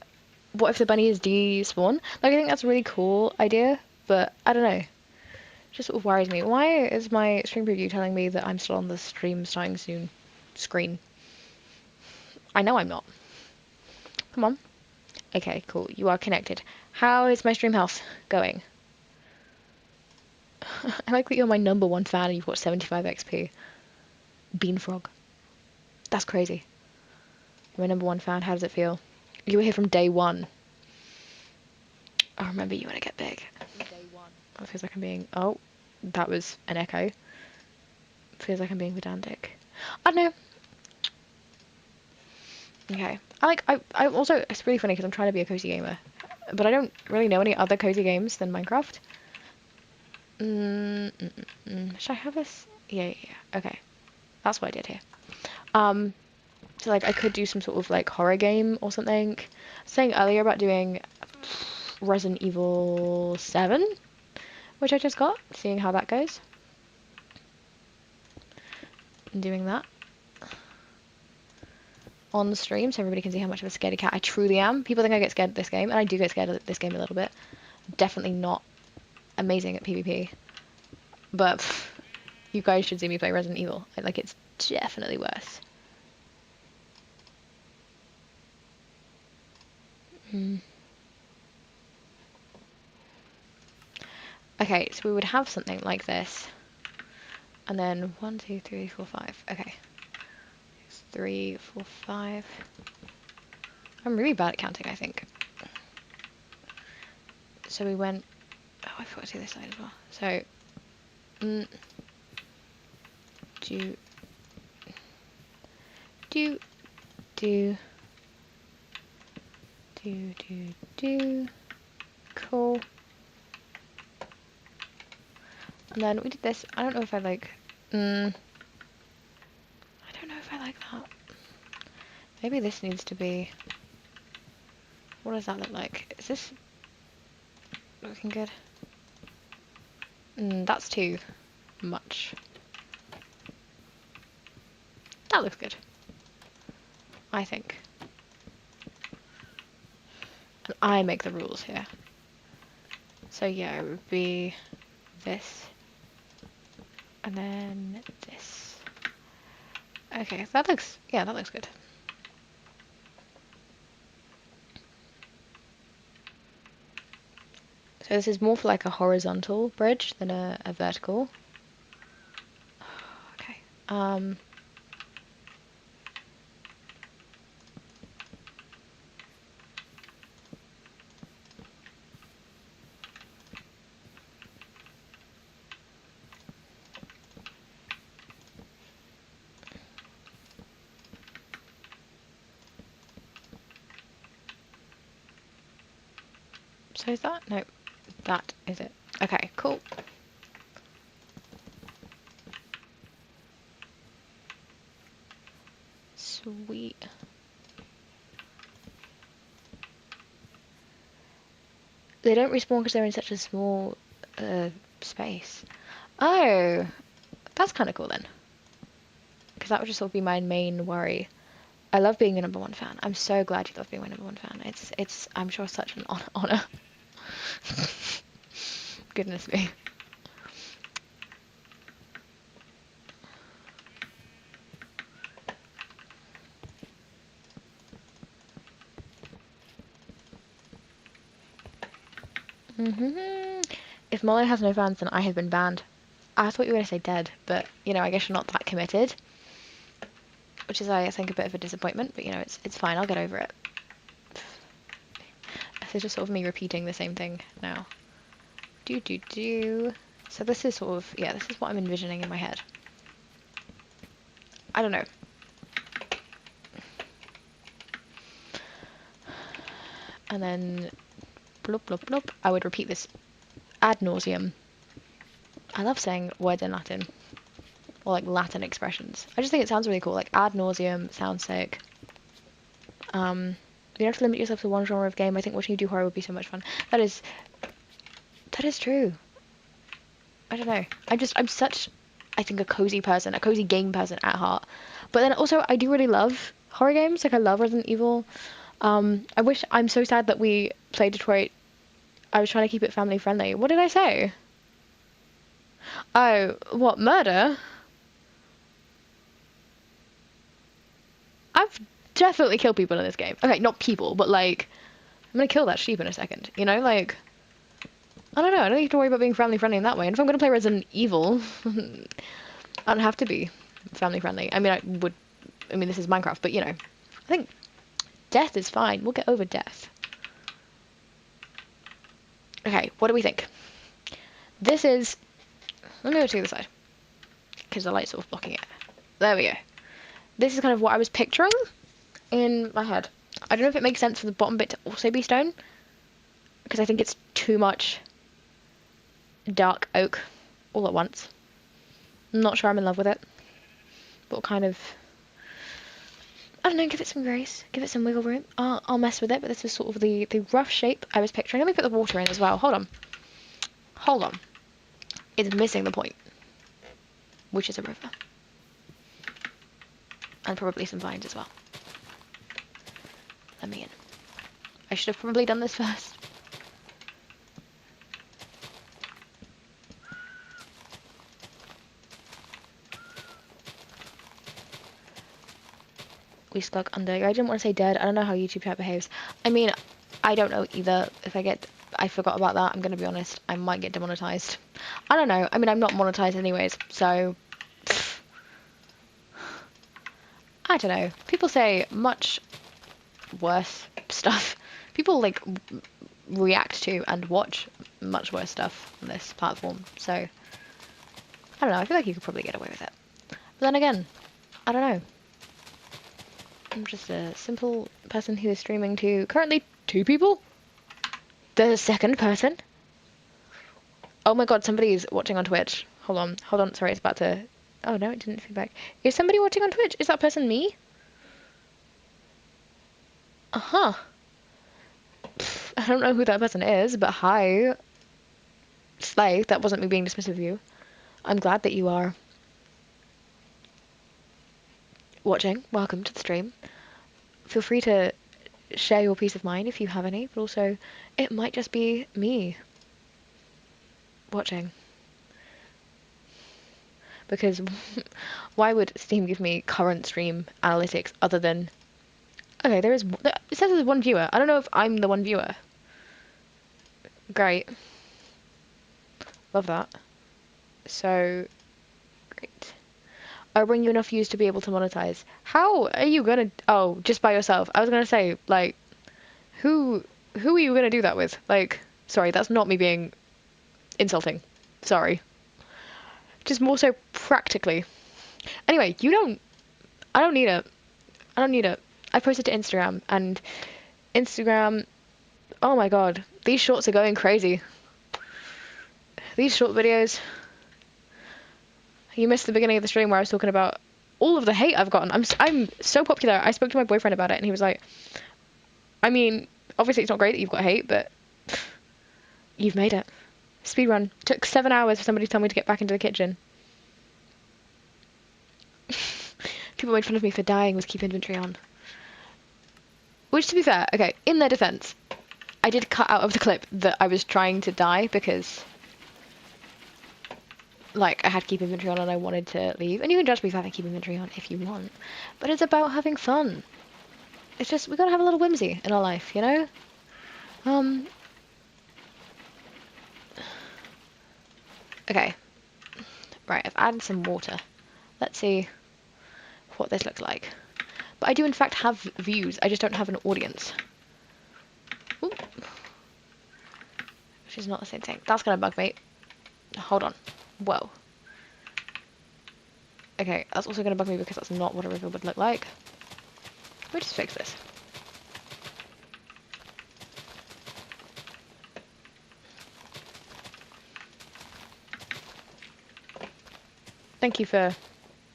[SPEAKER 1] what if the bunnies despawn? Like, I think that's a really cool idea, but I don't know. It just sort of worries me. Why is my stream preview telling me that I'm still on the stream starting soon screen? I know I'm not. Come on. Okay, cool. You are connected. How is my stream health going? I like that you're my #1 fan and you've got 75 XP. Beanfrog. That's crazy. You're my #1 fan. How does it feel? You were here from day one. I'll remember you when I get big. Day one. Oh, it feels like I'm being... Oh, that was an echo. It feels like I'm being pedantic. I don't know. Okay. I also... It's really funny because I'm trying to be a cozy gamer. But I don't really know any other cozy games than Minecraft. Should I have this? Yeah. Okay. That's what I did here. So like I could do some sort of like horror game or something. I was saying earlier about doing Resident Evil 7, which I just got, seeing how that goes. And doing that on the stream so everybody can see how much of a scaredy cat I truly am. People think I get scared at this game, and I do get scared at this game a little bit. Definitely not amazing at PvP. But you guys should see me play Resident Evil. Like, it's definitely worse. Okay, so we would have something like this. And then 1, 2, 3, 4, 5. Okay. 3, 4, 5. I'm really bad at counting, I think. So we went... Oh, I forgot to do this side as well. So... do. Cool. And then we did this. I don't know if I like... I don't know if I like that. Maybe this needs to be... What does that look like? Is this looking good? That's too much. That looks good. I think. And I make the rules here. So yeah, it would be this. And then this. Okay, that looks good. So this is more for like a horizontal bridge than a vertical. Okay. So is that? No, that is it. Okay, cool. Sweet. They don't respawn because they're in such a small space. Oh, that's kind of cool then. Because that would just sort of be my main worry. I love being a #1 fan. I'm so glad you love being my #1 fan. It's I'm sure such an honor. Goodness me. If Molly has no fans, then I have been banned. I thought you were going to say dead, but, you know, I guess you're not that committed. Which is, I think, a bit of a disappointment, but, you know, it's fine. I'll get over it. This is just sort of me repeating the same thing now. So this is sort of, yeah, this is what I'm envisioning in my head. I don't know. And then, blop, blop, blop. I would repeat this ad nauseum. I love saying words in Latin. Or like Latin expressions. I just think it sounds really cool. Like ad nauseum sounds sick. You don't have to limit yourself to one genre of game. I think watching you do horror would be so much fun. That is true. I don't know. I'm such, I think, a cozy person, a cozy game person at heart. But then also, I do really love horror games. Like, I love Resident Evil. I'm so sad that we played Detroit. I was trying to keep it family friendly. What did I say? Oh, what, murder? I've definitely killed people in this game. Okay, not people, but like, I'm gonna kill that sheep in a second. You know, like, I don't know. I don't need to worry about being family friendly in that way. And if I'm gonna play Resident Evil, I don't have to be family friendly. I mean, this is Minecraft, but you know, I think death is fine. We'll get over death. Okay, what do we think? This is, let me go to the other side, because the light's sort of blocking it. There we go. This is kind of what I was picturing in my head. I don't know if it makes sense for the bottom bit to also be stone, because I think it's too much dark oak all at once. I'm not sure I'm in love with it, but kind of, I don't know, give it some grace, give it some wiggle room. I'll mess with it, but this is sort of the rough shape I was picturing. Let me put the water in as well. Hold on. It's missing the point, which is a river. And probably some vines as well. Let me in. I should have probably done this first. We slug under. I didn't want to say dead. I don't know how YouTube chat behaves. I mean, I don't know either. If I forgot about that, I'm going to be honest. I might get demonetized. I don't know. I mean, I'm not monetized anyways, so I don't know. People say much worse stuff. People like react to and watch much worse stuff on this platform. So I don't know. I feel like you could probably get away with it. But then again, I don't know. I'm just a simple person who is streaming to currently 2 people. The second person. Oh my god, somebody's watching on Twitch. Hold on. Sorry, it's about to. Oh no, it didn't feedback. Is somebody watching on Twitch? Is that person me? Uh-huh. I don't know who that person is, but hi. Slay, that wasn't me being dismissive of you. I'm glad that you are watching. Welcome to the stream. Feel free to share your peace of mind if you have any, but also it might just be me watching. Because why would Steam give me current stream analytics other than... Okay, it says there's 1 viewer. I don't know if I'm the 1 viewer. Great. Love that. So, great. I'll bring you enough views to be able to monetize. How are you gonna... Oh, just by yourself. I was gonna say, like, who are you gonna do that with? Like, sorry, that's not me being insulting. Sorry. Just more so practically. Anyway, I don't need it. I posted to Instagram, and Instagram Oh my god, these shorts are going crazy. These short videos. You missed the beginning of the stream where I was talking about all of the hate I've gotten. I'm so popular. I spoke to my boyfriend about it, and he was like, I mean, obviously it's not great that you've got hate, but you've made it. Speedrun. Took 7 hours for somebody to tell me to get back into the kitchen. People made fun of me for dying with keep inventory on. Which, to be fair, okay, in their defense, I did cut out of the clip that I was trying to die because, like, I had keep inventory on and I wanted to leave. And you can judge me for having keep inventory on if you want. But it's about having fun. It's just, we gotta have a little whimsy in our life, you know? Okay. Right, I've added some water. Let's see what this looks like. But I do in fact have views, I just don't have an audience. Ooh. Which is not the same thing. That's gonna bug me. Hold on. Whoa. Okay, that's also gonna bug me because that's not what a river would look like. Let me just fix this. Thank you for...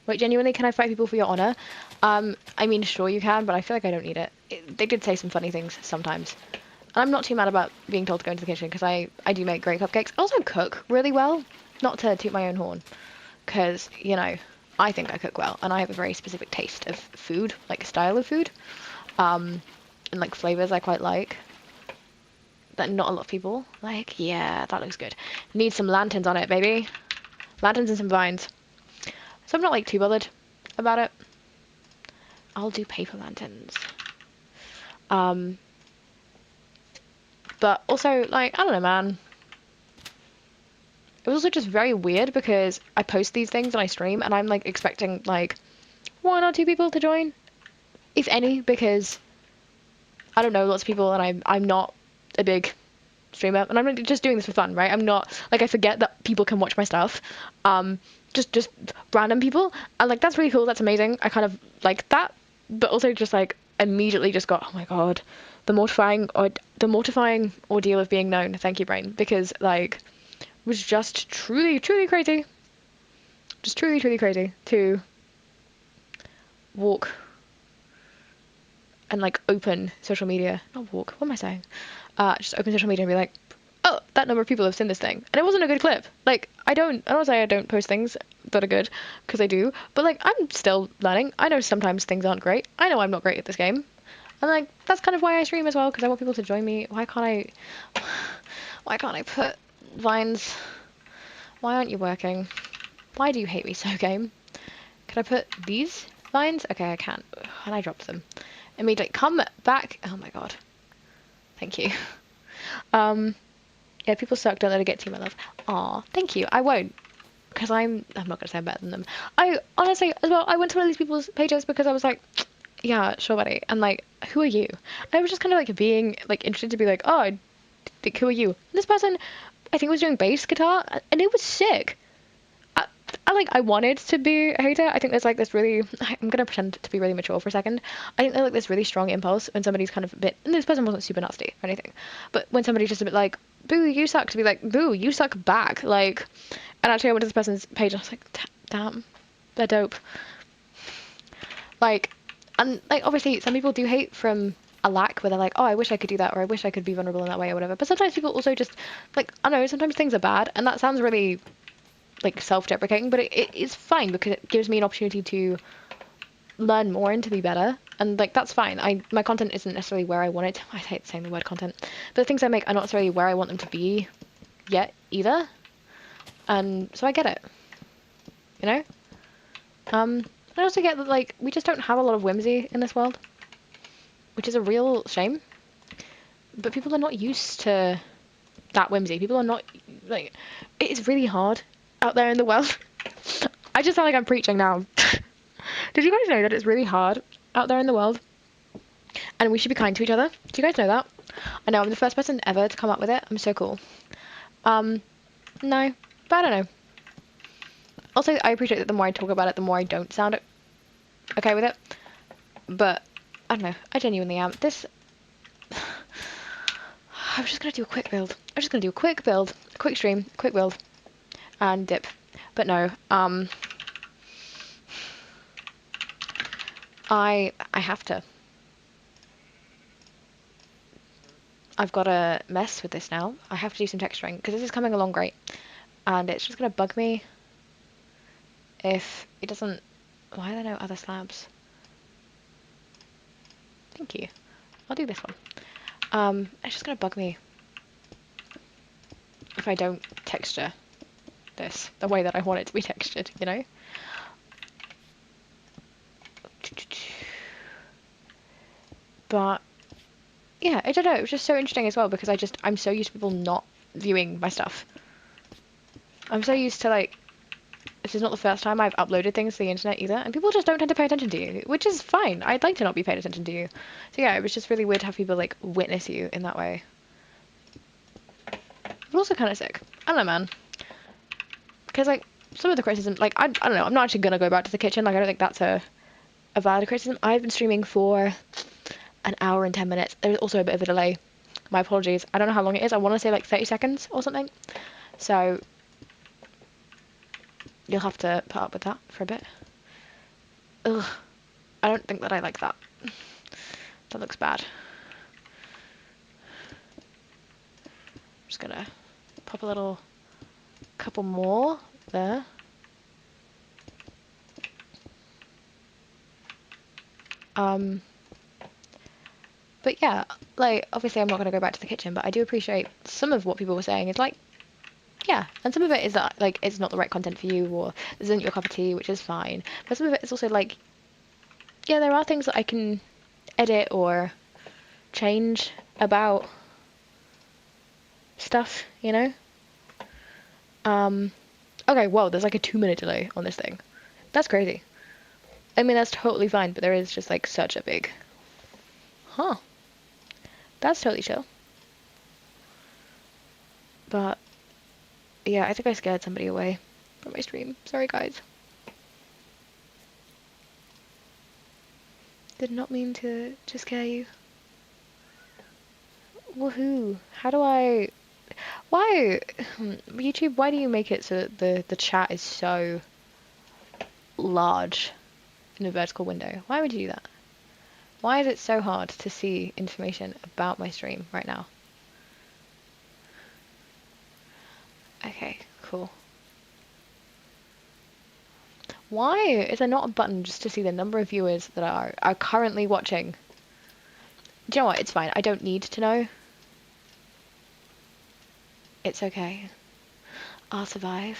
[SPEAKER 1] Wait, genuinely, can I fight people for your honor? I mean, sure you can, but I feel like I don't need it. They did say some funny things sometimes. And I'm not too mad about being told to go into the kitchen, because I do make great cupcakes. I also cook really well. Not to toot my own horn, because, you know, I think I cook well, and I have a very specific taste of food, like style of food, and like flavors I quite like. That not a lot of people like. Yeah, that looks good. Need some lanterns on it, baby. Lanterns and some vines. So I'm not like too bothered about it. I'll do paper lanterns. But also, like, I don't know, man. It was also just very weird because I post these things and I stream and I'm like expecting like 1 or 2 people to join, if any, because I don't know lots of people and I'm not a big streamer and I'm just doing this for fun, right? I'm not like, I forget that people can watch my stuff. Just random people, and like that's really cool, that's amazing. I kind of like that, but also just like immediately just got, oh my god, the mortifying ordeal of being known. Thank you, brain, because like it was just truly crazy, just truly crazy to walk and like open social media, not walk, what am I saying, just open social media and be like, oh, that number of people have seen this thing, and it wasn't a good clip. Like, I don't say I don't post things that are good, because I do, but like, I'm still learning. I know sometimes things aren't great. I know I'm not great at this game, and like, that's kind of why I stream as well, because I want people to join me. Why can't I put vines? Why aren't you working? Why do you hate me so, game? Can I put these vines? Okay, I can. And I dropped them. Immediately, come back. Oh my god. Thank you. Yeah, people suck, don't let it get to you, my love. Aw, thank you. I won't, because I'm not gonna say I'm better than them. I honestly, as well, I went to one of these people's pages because I was like, yeah, sure, buddy. And like, who are you? And I was just kind of like being like interested to be like, oh, who are you? And this person, I think, was doing bass guitar, and it was sick. I wanted to be a hater. I think there's like this really, I'm gonna pretend to be really mature for a second. I think there's like this really strong impulse when somebody's kind of a bit, and this person wasn't super nasty or anything, but when somebody's just a bit like, boo, you suck, to be like, boo, you suck back. Like, and actually I went to this person's page and I was like, damn, they're dope. Like, and like, obviously some people do hate from a lack where they're like, oh, I wish I could do that, or I wish I could be vulnerable in that way or whatever. But sometimes people also just like, I don't know, sometimes things are bad, and that sounds really like self-deprecating, but it is fine because it gives me an opportunity to learn more and to be better, and like that's fine. My content isn't necessarily where I want it. I hate saying the word content, but the things I make are not necessarily where I want them to be yet either, and so I get it, you know. I also get that like we just don't have a lot of whimsy in this world, which is a real shame, but people are not used to that whimsy. People are not, like, it's really hard out there in the world. I just sound like I'm preaching now. Did you guys know that it's really hard out there in the world? And we should be kind to each other. Do you guys know that? I know I'm the first person ever to come up with it. I'm so cool. No, but I don't know. Also, I appreciate that the more I talk about it, the more I don't sound okay with it. But I don't know. I genuinely am. This I was just gonna do a quick build. I was just gonna do a quick build, a quick stream, a quick build, and dip. But no, I have to. I've got to mess with this now. I have to do some texturing because this is coming along great, and it's just gonna bug me if it doesn't. Why are there no other slabs? Thank you. I'll do this one. It's just gonna bug me if I don't texture this the way that I want it to be textured, you know? But yeah, I don't know. It was just so interesting as well because I'm so used to people not viewing my stuff. I'm so used to like this is not the first time I've uploaded things to the internet either, and people just don't tend to pay attention to you, which is fine. I'd like to not be paid attention to you. So yeah, it was just really weird to have people like witness you in that way. But also kind of sick. I don't know, man. Because like some of the criticism, like I don't know. I'm not actually gonna go back to the kitchen. Like I don't think that's a valid criticism. I've been streaming for an hour and 10 minutes. There's also a bit of a delay. My apologies. I don't know how long it is. I want to say like 30 seconds or something. So you'll have to put up with that for a bit. Ugh. I don't think that I like that. That looks bad. I'm just gonna pop a little couple more there. But yeah, like obviously I'm not gonna go back to the kitchen, but I do appreciate some of what people were saying. It's like, yeah, and some of it is that like it's not the right content for you or isn't your cup of tea, which is fine. But some of it is also like, yeah, there are things that I can edit or change about stuff, you know? Okay, whoa, there's like a 2-minute delay on this thing. That's crazy. I mean, that's totally fine, but there is just like such a big, huh? That's totally chill. But yeah, I think I scared somebody away from my stream. Sorry, guys. Did not mean to scare you. Woohoo! How do I? Why, YouTube? Why do you make it so that the chat is so large in a vertical window? Why would you do that? Why is it so hard to see information about my stream right now? Okay, cool. Why is there not a button just to see the number of viewers that are currently watching? Do you know what? It's fine. I don't need to know. It's okay. I'll survive.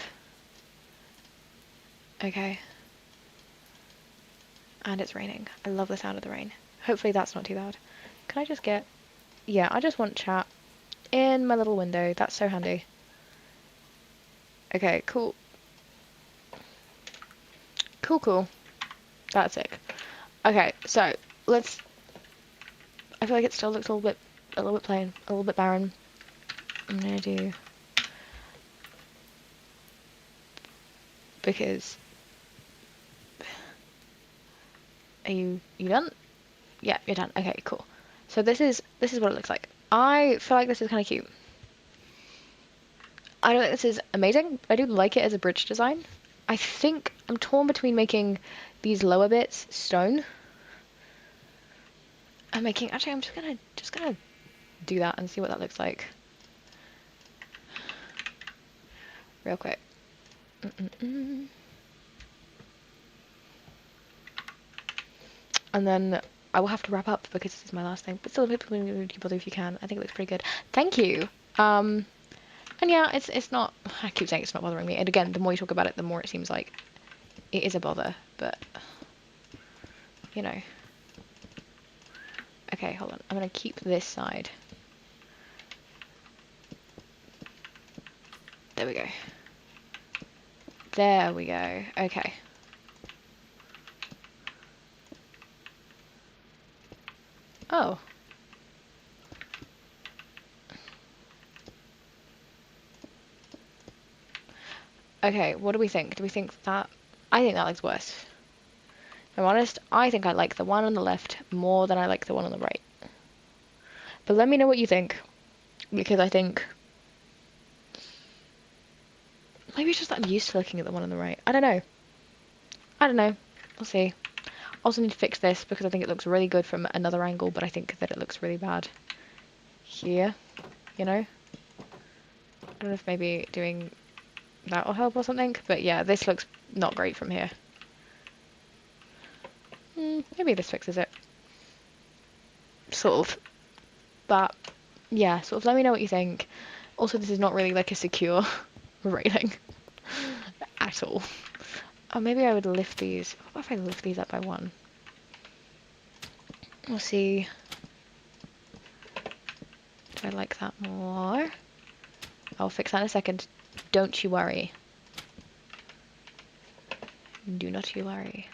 [SPEAKER 1] Okay. And it's raining. I love the sound of the rain. Hopefully that's not too loud. Can I just get... Yeah, I just want chat in my little window. That's so handy. Okay, cool. Cool. That's sick. Okay, so let's... I feel like it still looks a little bit plain, a little bit barren. I'm gonna do... Because... Are you done? Yeah, you're done. Okay, cool. So this is what it looks like. I feel like this is kind of cute. I don't think this is amazing, but I do like it as a bridge design. I think I'm torn between making these lower bits stone and making... Actually, I'm just gonna do that and see what that looks like. Real quick. And then I will have to wrap up because this is my last thing. But still, people if you can. I think it looks pretty good. Thank you. And yeah, it's not... I keep saying it's not bothering me. And again, the more you talk about it, the more it seems like it is a bother. But, you know. Okay, hold on. I'm going to keep this side. There we go. There we go. Okay. Oh. Okay, what do we think? Do we think that... I think that looks worse. If I'm honest, I think I like the one on the left more than I like the one on the right. But let me know what you think. because I think maybe it's just that I'm used to looking at the one on the right. I don't know. I don't know. We'll see. Also need to fix this because I think it looks really good from another angle, but I think that it looks really bad here, you know? I don't know if maybe doing that will help or something, but yeah, this looks not great from here. Maybe this fixes it. Sort of. But yeah, sort of let me know what you think. Also, this is not really like a secure rating at all. Oh, maybe I would lift these. What if I lift these up by one? We'll see. Do I like that more? I'll fix that in a second. Don't you worry. Do not you worry.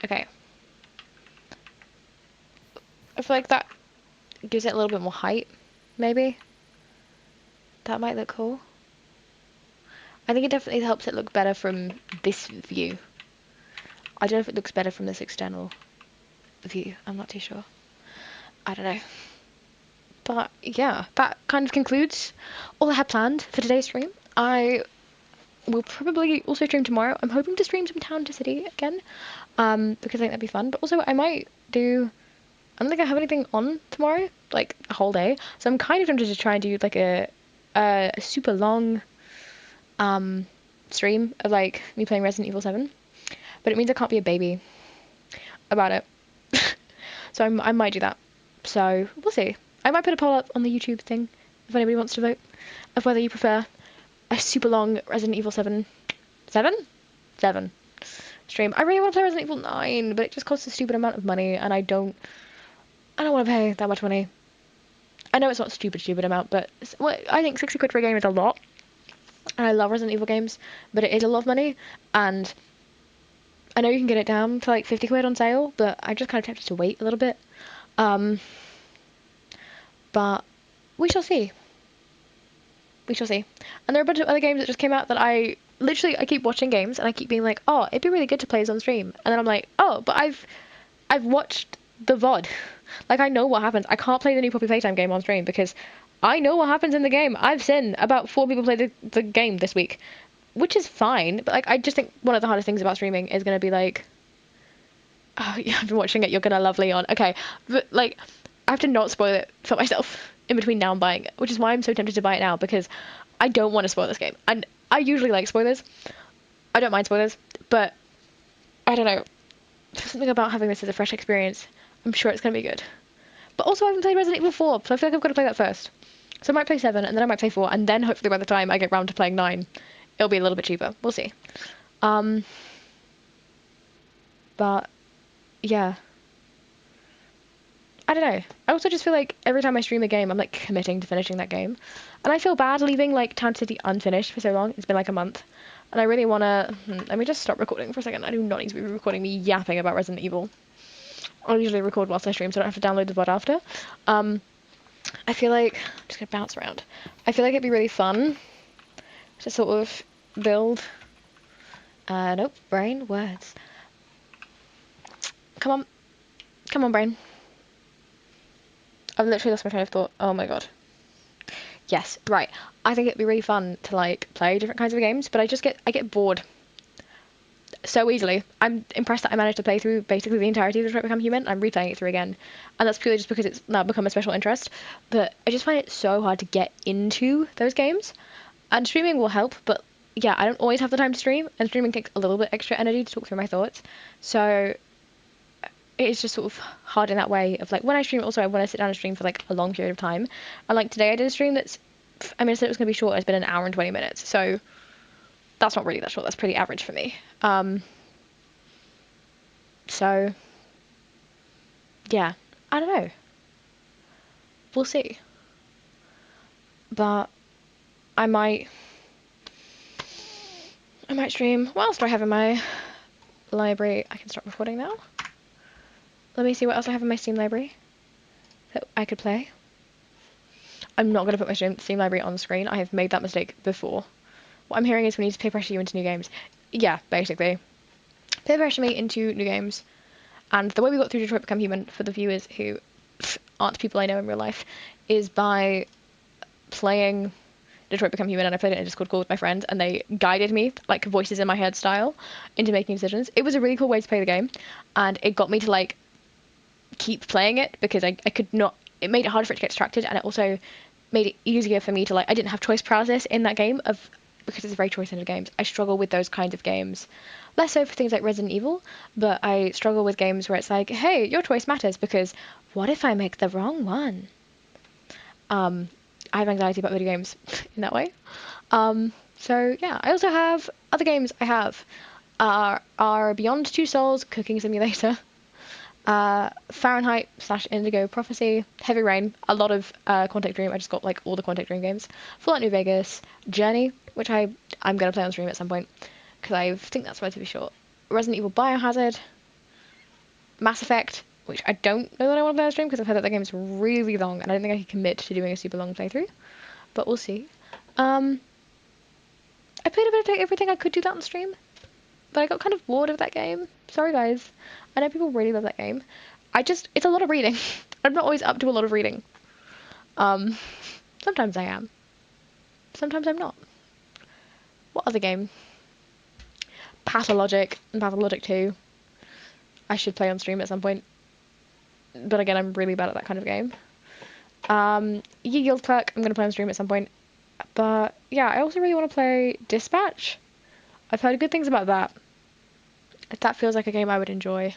[SPEAKER 1] Okay. I feel like that gives it a little bit more height, maybe. That might look cool. I think it definitely helps it look better from this view. I don't know if it looks better from this external view. I'm not too sure. I don't know. But yeah, that kind of concludes all I had planned for today's stream. I will probably also stream tomorrow. I'm hoping to stream some Town to City again, because I think that'd be fun. But also I might do, I don't think I have anything on tomorrow, like a whole day. So I'm kind of tempted to try and do like a super long stream of like me playing Resident Evil 7. But it means I can't be a baby about it. So I might do that. So we'll see. I might put a poll up on the YouTube thing if anybody wants to vote of whether you prefer a super long Resident Evil 7 stream. I really want to play Resident Evil 9, but it just costs a stupid amount of money, and I don't want to pay that much money. I know it's not a stupid amount, but I think 60 quid for a game is a lot. And I love Resident Evil games, but it is a lot of money, and I know you can get it down to like 50 quid on sale, but I just kind of tempted to wait a little bit. But we shall see. We shall see. And there are a bunch of other games that just came out that I keep watching games and I keep being like, oh, it'd be really good to play this on stream. And then I'm like, oh, but I've watched the VOD. Like, I know what happens. I can't play the new Poppy Playtime game on stream because I know what happens in the game. I've seen about 4 people play the game this week, which is fine. But like, I just think one of the hardest things about streaming is going to be like, oh, yeah, I've been watching it. You're going to love Leon. Okay. But like, I have to not spoil it for myself in between now and buying it, which is why I'm so tempted to buy it now, because I don't want to spoil this game. And I usually like spoilers. I don't mind spoilers, but I don't know. There's something about having this as a fresh experience. I'm sure it's going to be good. But also, I haven't played Resident Evil 4, so I feel like I've got to play that first. So I might play 7, and then I might play 4, and then hopefully by the time I get round to playing 9, it'll be a little bit cheaper. We'll see. But, yeah. I don't know. I also just feel like every time I stream a game, I'm like committing to finishing that game. And I feel bad leaving like Town City unfinished for so long. It's been like a month. And I really want to... let me just stop recording for a second. I do not need to be recording me yapping about Resident Evil. I'll usually record whilst I stream, so I don't have to download the VOD after. I feel like... I'm just going to bounce around. I feel like it'd be really fun to sort of build... nope. Brain. Words. Come on. Come on, brain. I've literally lost my train of thought. Oh my god. Yes, right. I think it'd be really fun to like play different kinds of games, but I get bored so easily. I'm impressed that I managed to play through basically the entirety of Detroit Become Human. I'm replaying it through again, and that's purely just because it's now become a special interest. But I just find it so hard to get into those games, and streaming will help. But yeah, I don't always have the time to stream, and streaming takes a little bit extra energy to talk through my thoughts. So it's just sort of hard in that way of like when I stream. Also, I want to sit down and stream for like a long period of time. And like today, I did a stream that's, I mean, I said it was going to be short. It's been an hour and 20 minutes. So that's not really that short. That's pretty average for me. So yeah, I don't know. We'll see. But I might stream. What else do I have in my library? I can start recording now. Let me see what else I have in my Steam library that I could play. I'm not going to put my Steam library on the screen. I have made that mistake before. What I'm hearing is we need to peer pressure you into new games. yeah, basically. Peer pressure me into new games. And the way we got through Detroit Become Human, for the viewers who aren't people I know in real life, is by playing Detroit Become Human, and I played it in a Discord call with my friends, and they guided me, like voices in my head style, into making decisions. It was a really cool way to play the game, and it got me to like keep playing it because I could not. It made it harder for it to get distracted, and it also made it easier for me to like. I didn't have choice paralysis in that game of because it's a very choice-centered games. I struggle with those kinds of games. Less so for things like Resident Evil, but I struggle with games where it's like, hey, your choice matters because what if I make the wrong one? I have anxiety about video games in that way. So yeah, I also have other games I have are Beyond Two Souls Cooking Simulator, Fahrenheit / Indigo Prophecy, Heavy Rain, a lot of Quantic Dream. I just got like all the Quantic Dream games. Fallout New Vegas, Journey, which I'm gonna play on stream at some point because I think that's relatively short. Resident Evil Biohazard, Mass Effect, which I don't know that I want to play on stream because I've heard that the game's really long and I don't think I can commit to doing a super long playthrough, but we'll see. I played a bit of everything I could do that on stream, but I got kind of bored of that game. Sorry guys. I know people really love that game. It's a lot of reading. I'm not always up to a lot of reading. Sometimes I am. Sometimes I'm not. What other game? Pathologic and Pathologic 2. I should play on stream at some point. But again, I'm really bad at that kind of game. Yield Clerk, I'm going to play on stream at some point. But yeah, I also really want to play Dispatch. I've heard good things about that. That feels like a game I would enjoy.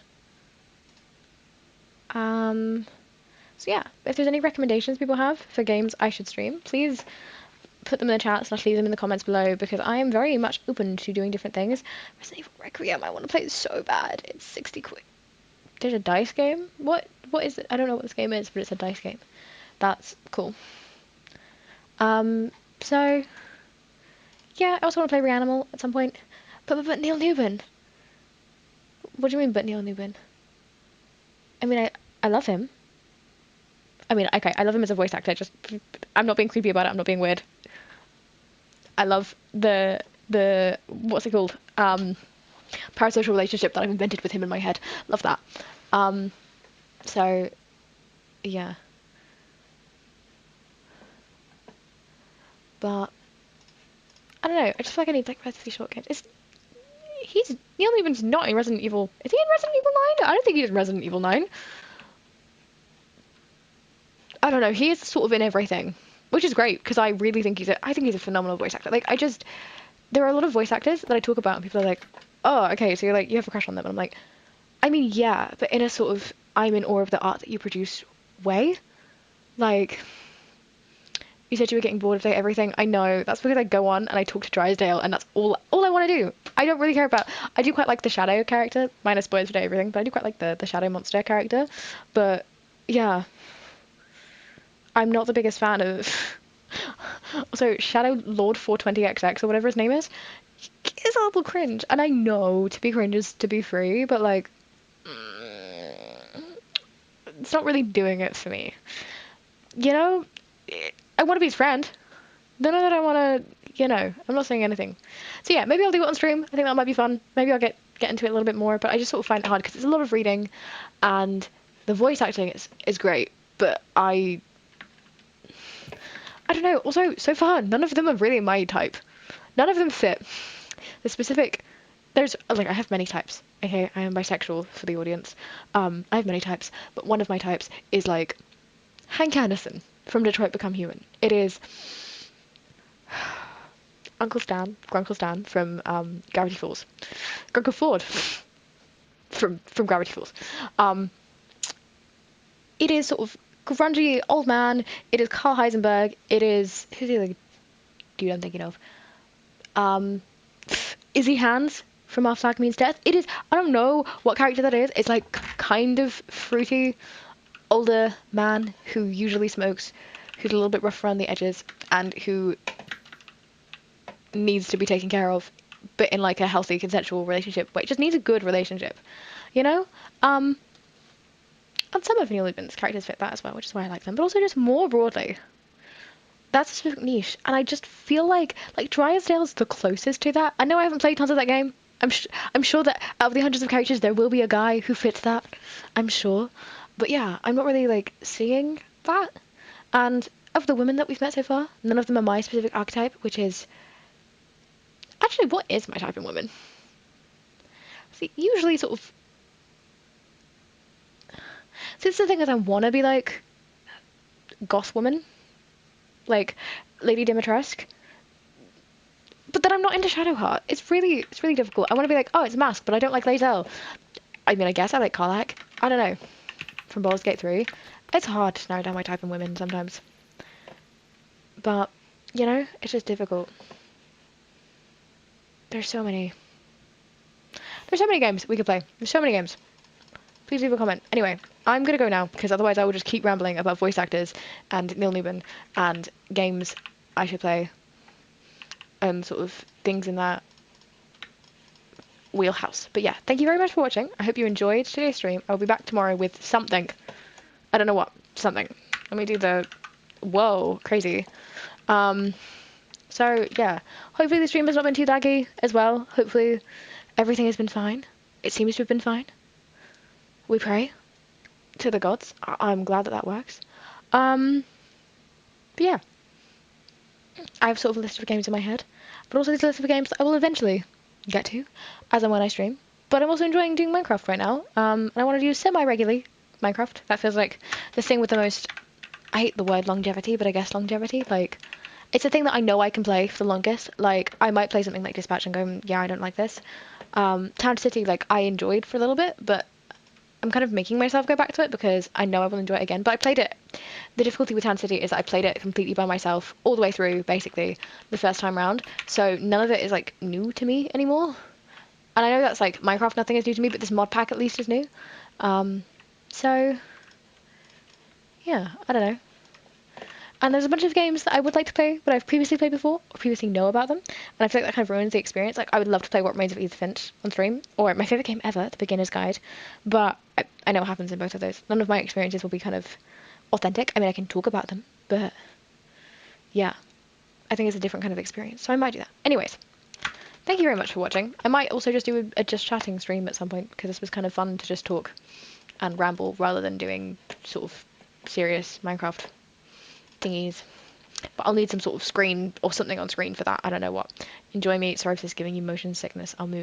[SPEAKER 1] So yeah, if there's any recommendations people have for games I should stream, please put them in the chat / leave them in the comments below because I am very much open to doing different things. Resident Evil Requiem, I want to play it so bad. It's 60 quid. There's a dice game? What is it? I don't know what this game is, but it's a dice game. That's cool. So yeah, I also want to play Reanimal at some point. But Neil Newbin. What do you mean, but Neil Newbin? I mean, I love him. I mean, okay, I love him as a voice actor. Just, I'm not being creepy about it. I'm not being weird. I love the what's it called? Parasocial relationship that I've invented with him in my head. Love that. So, yeah. But I don't know. I just feel like I need like relatively short games. Neil Newman's not in Resident Evil. Is he in Resident Evil 9? I don't think he's in Resident Evil 9. I don't know. He is sort of in everything, which is great because I really think I think he's a phenomenal voice actor. Like there are a lot of voice actors that I talk about and people are like, oh, okay, so you have a crush on them. And I'm like, I mean, yeah, but in a sort of I'm in awe of the art that you produce way. Like, you said you were getting bored of everything. I know. That's because I go on and I talk to Drysdale and that's all I want to do. I don't really care about... I do quite like the Shadow character. Minus spoilers for everything, but I do quite like the Shadow Monster character. But, yeah. I'm not the biggest fan of... Also, Shadow Lord 420XX or whatever his name is a little cringe. And I know to be cringe is to be free, but like... It's not really doing it for me. You know? I want to be his friend. Don't know that I want to, I'm not saying anything. So yeah, maybe I'll do it on stream. I think that might be fun. Maybe I'll get into it a little bit more, but I just sort of find it hard because it's a lot of reading and the voice acting is great, but I don't know. Also, so far, none of them are really my type. None of them fit. I have many types. Okay, I am bisexual for the audience. I have many types, but one of my types is like Hank Anderson from Detroit Become Human. It is Grunkle Stan from Gravity Falls. Grunkle Ford from Gravity Falls. It is sort of grungy old man. It is Carl Heisenberg. It is who's the other dude I'm thinking of? Izzy Hands from Our Flag Means Death. It is, I don't know what character that is. It's like kind of fruity older man who usually smokes, who's a little bit rough around the edges, and who needs to be taken care of, but in like a healthy consensual relationship. But it just needs a good relationship, you know? And some of Neil Lubin's characters fit that as well, which is why I like them. But also just more broadly, that's a specific niche, and I just feel like Drysdale's the closest to that. I know I haven't played tons of that game. I'm sure that out of the hundreds of characters, there will be a guy who fits that. I'm sure. But yeah, I'm not really like seeing that. And of the women that we've met so far, none of them are my specific archetype, which is actually what is my type in women? See, usually sort of. See, it's the thing is, I want to be like goth woman, like Lady Dimitrescu, but then I'm not into Shadowheart. It's really difficult. I want to be like, oh, it's Mask, but I don't like Lae'zel. I mean, I guess I like Karlach. I don't know. From Baldur's Gate 3, it's hard to narrow down my type in women sometimes. But, you know, it's just difficult. There's so many. There's so many games we could play. There's so many games. Please leave a comment. Anyway, I'm gonna go now because otherwise I will just keep rambling about voice actors and Neil Newman and games I should play and sort of things in that wheelhouse. But yeah, thank you very much for watching. I hope you enjoyed today's stream. I'll be back tomorrow with something. I don't know what. Something. Let me do the... Whoa, crazy. So yeah, hopefully the stream has not been too laggy as well. Hopefully everything has been fine. It seems to have been fine. We pray to the gods. I'm glad that that works. But yeah, I have sort of a list of games in my head, but also this list of games that I will eventually get to as and when I stream. But I'm also enjoying doing Minecraft right now. And I want to do semi-regularly Minecraft. That feels like the thing with the most... I hate the word longevity, but I guess longevity. Like, it's a thing that I know I can play for the longest. Like, I might play something like Dispatch and go, yeah, I don't like this. Town City, like, I enjoyed for a little bit, but I'm kind of making myself go back to it because I know I will enjoy it again. But I played it. The difficulty with Town City is that I played it completely by myself all the way through, basically, the first time round. So none of it is, like, new to me anymore. And I know that's, like, Minecraft, nothing is new to me, but this mod pack at least is new. So, yeah, I don't know. And there's a bunch of games that I would like to play, but I've previously played before, or previously know about them, and I feel like that kind of ruins the experience. Like, I would love to play What Remains of Edith Finch on stream, or my favourite game ever, The Beginner's Guide, but I know what happens in both of those. None of my experiences will be kind of authentic. I mean, I can talk about them, but yeah, I think it's a different kind of experience, so I might do that. Anyways, thank you very much for watching. I might also just do a just chatting stream at some point, because this was kind of fun to just talk and ramble, rather than doing sort of serious Minecraft thingies. But I'll need some sort of screen or something on screen for that. I don't know what. Enjoy me. Sorry if this is giving you motion sickness. I'll move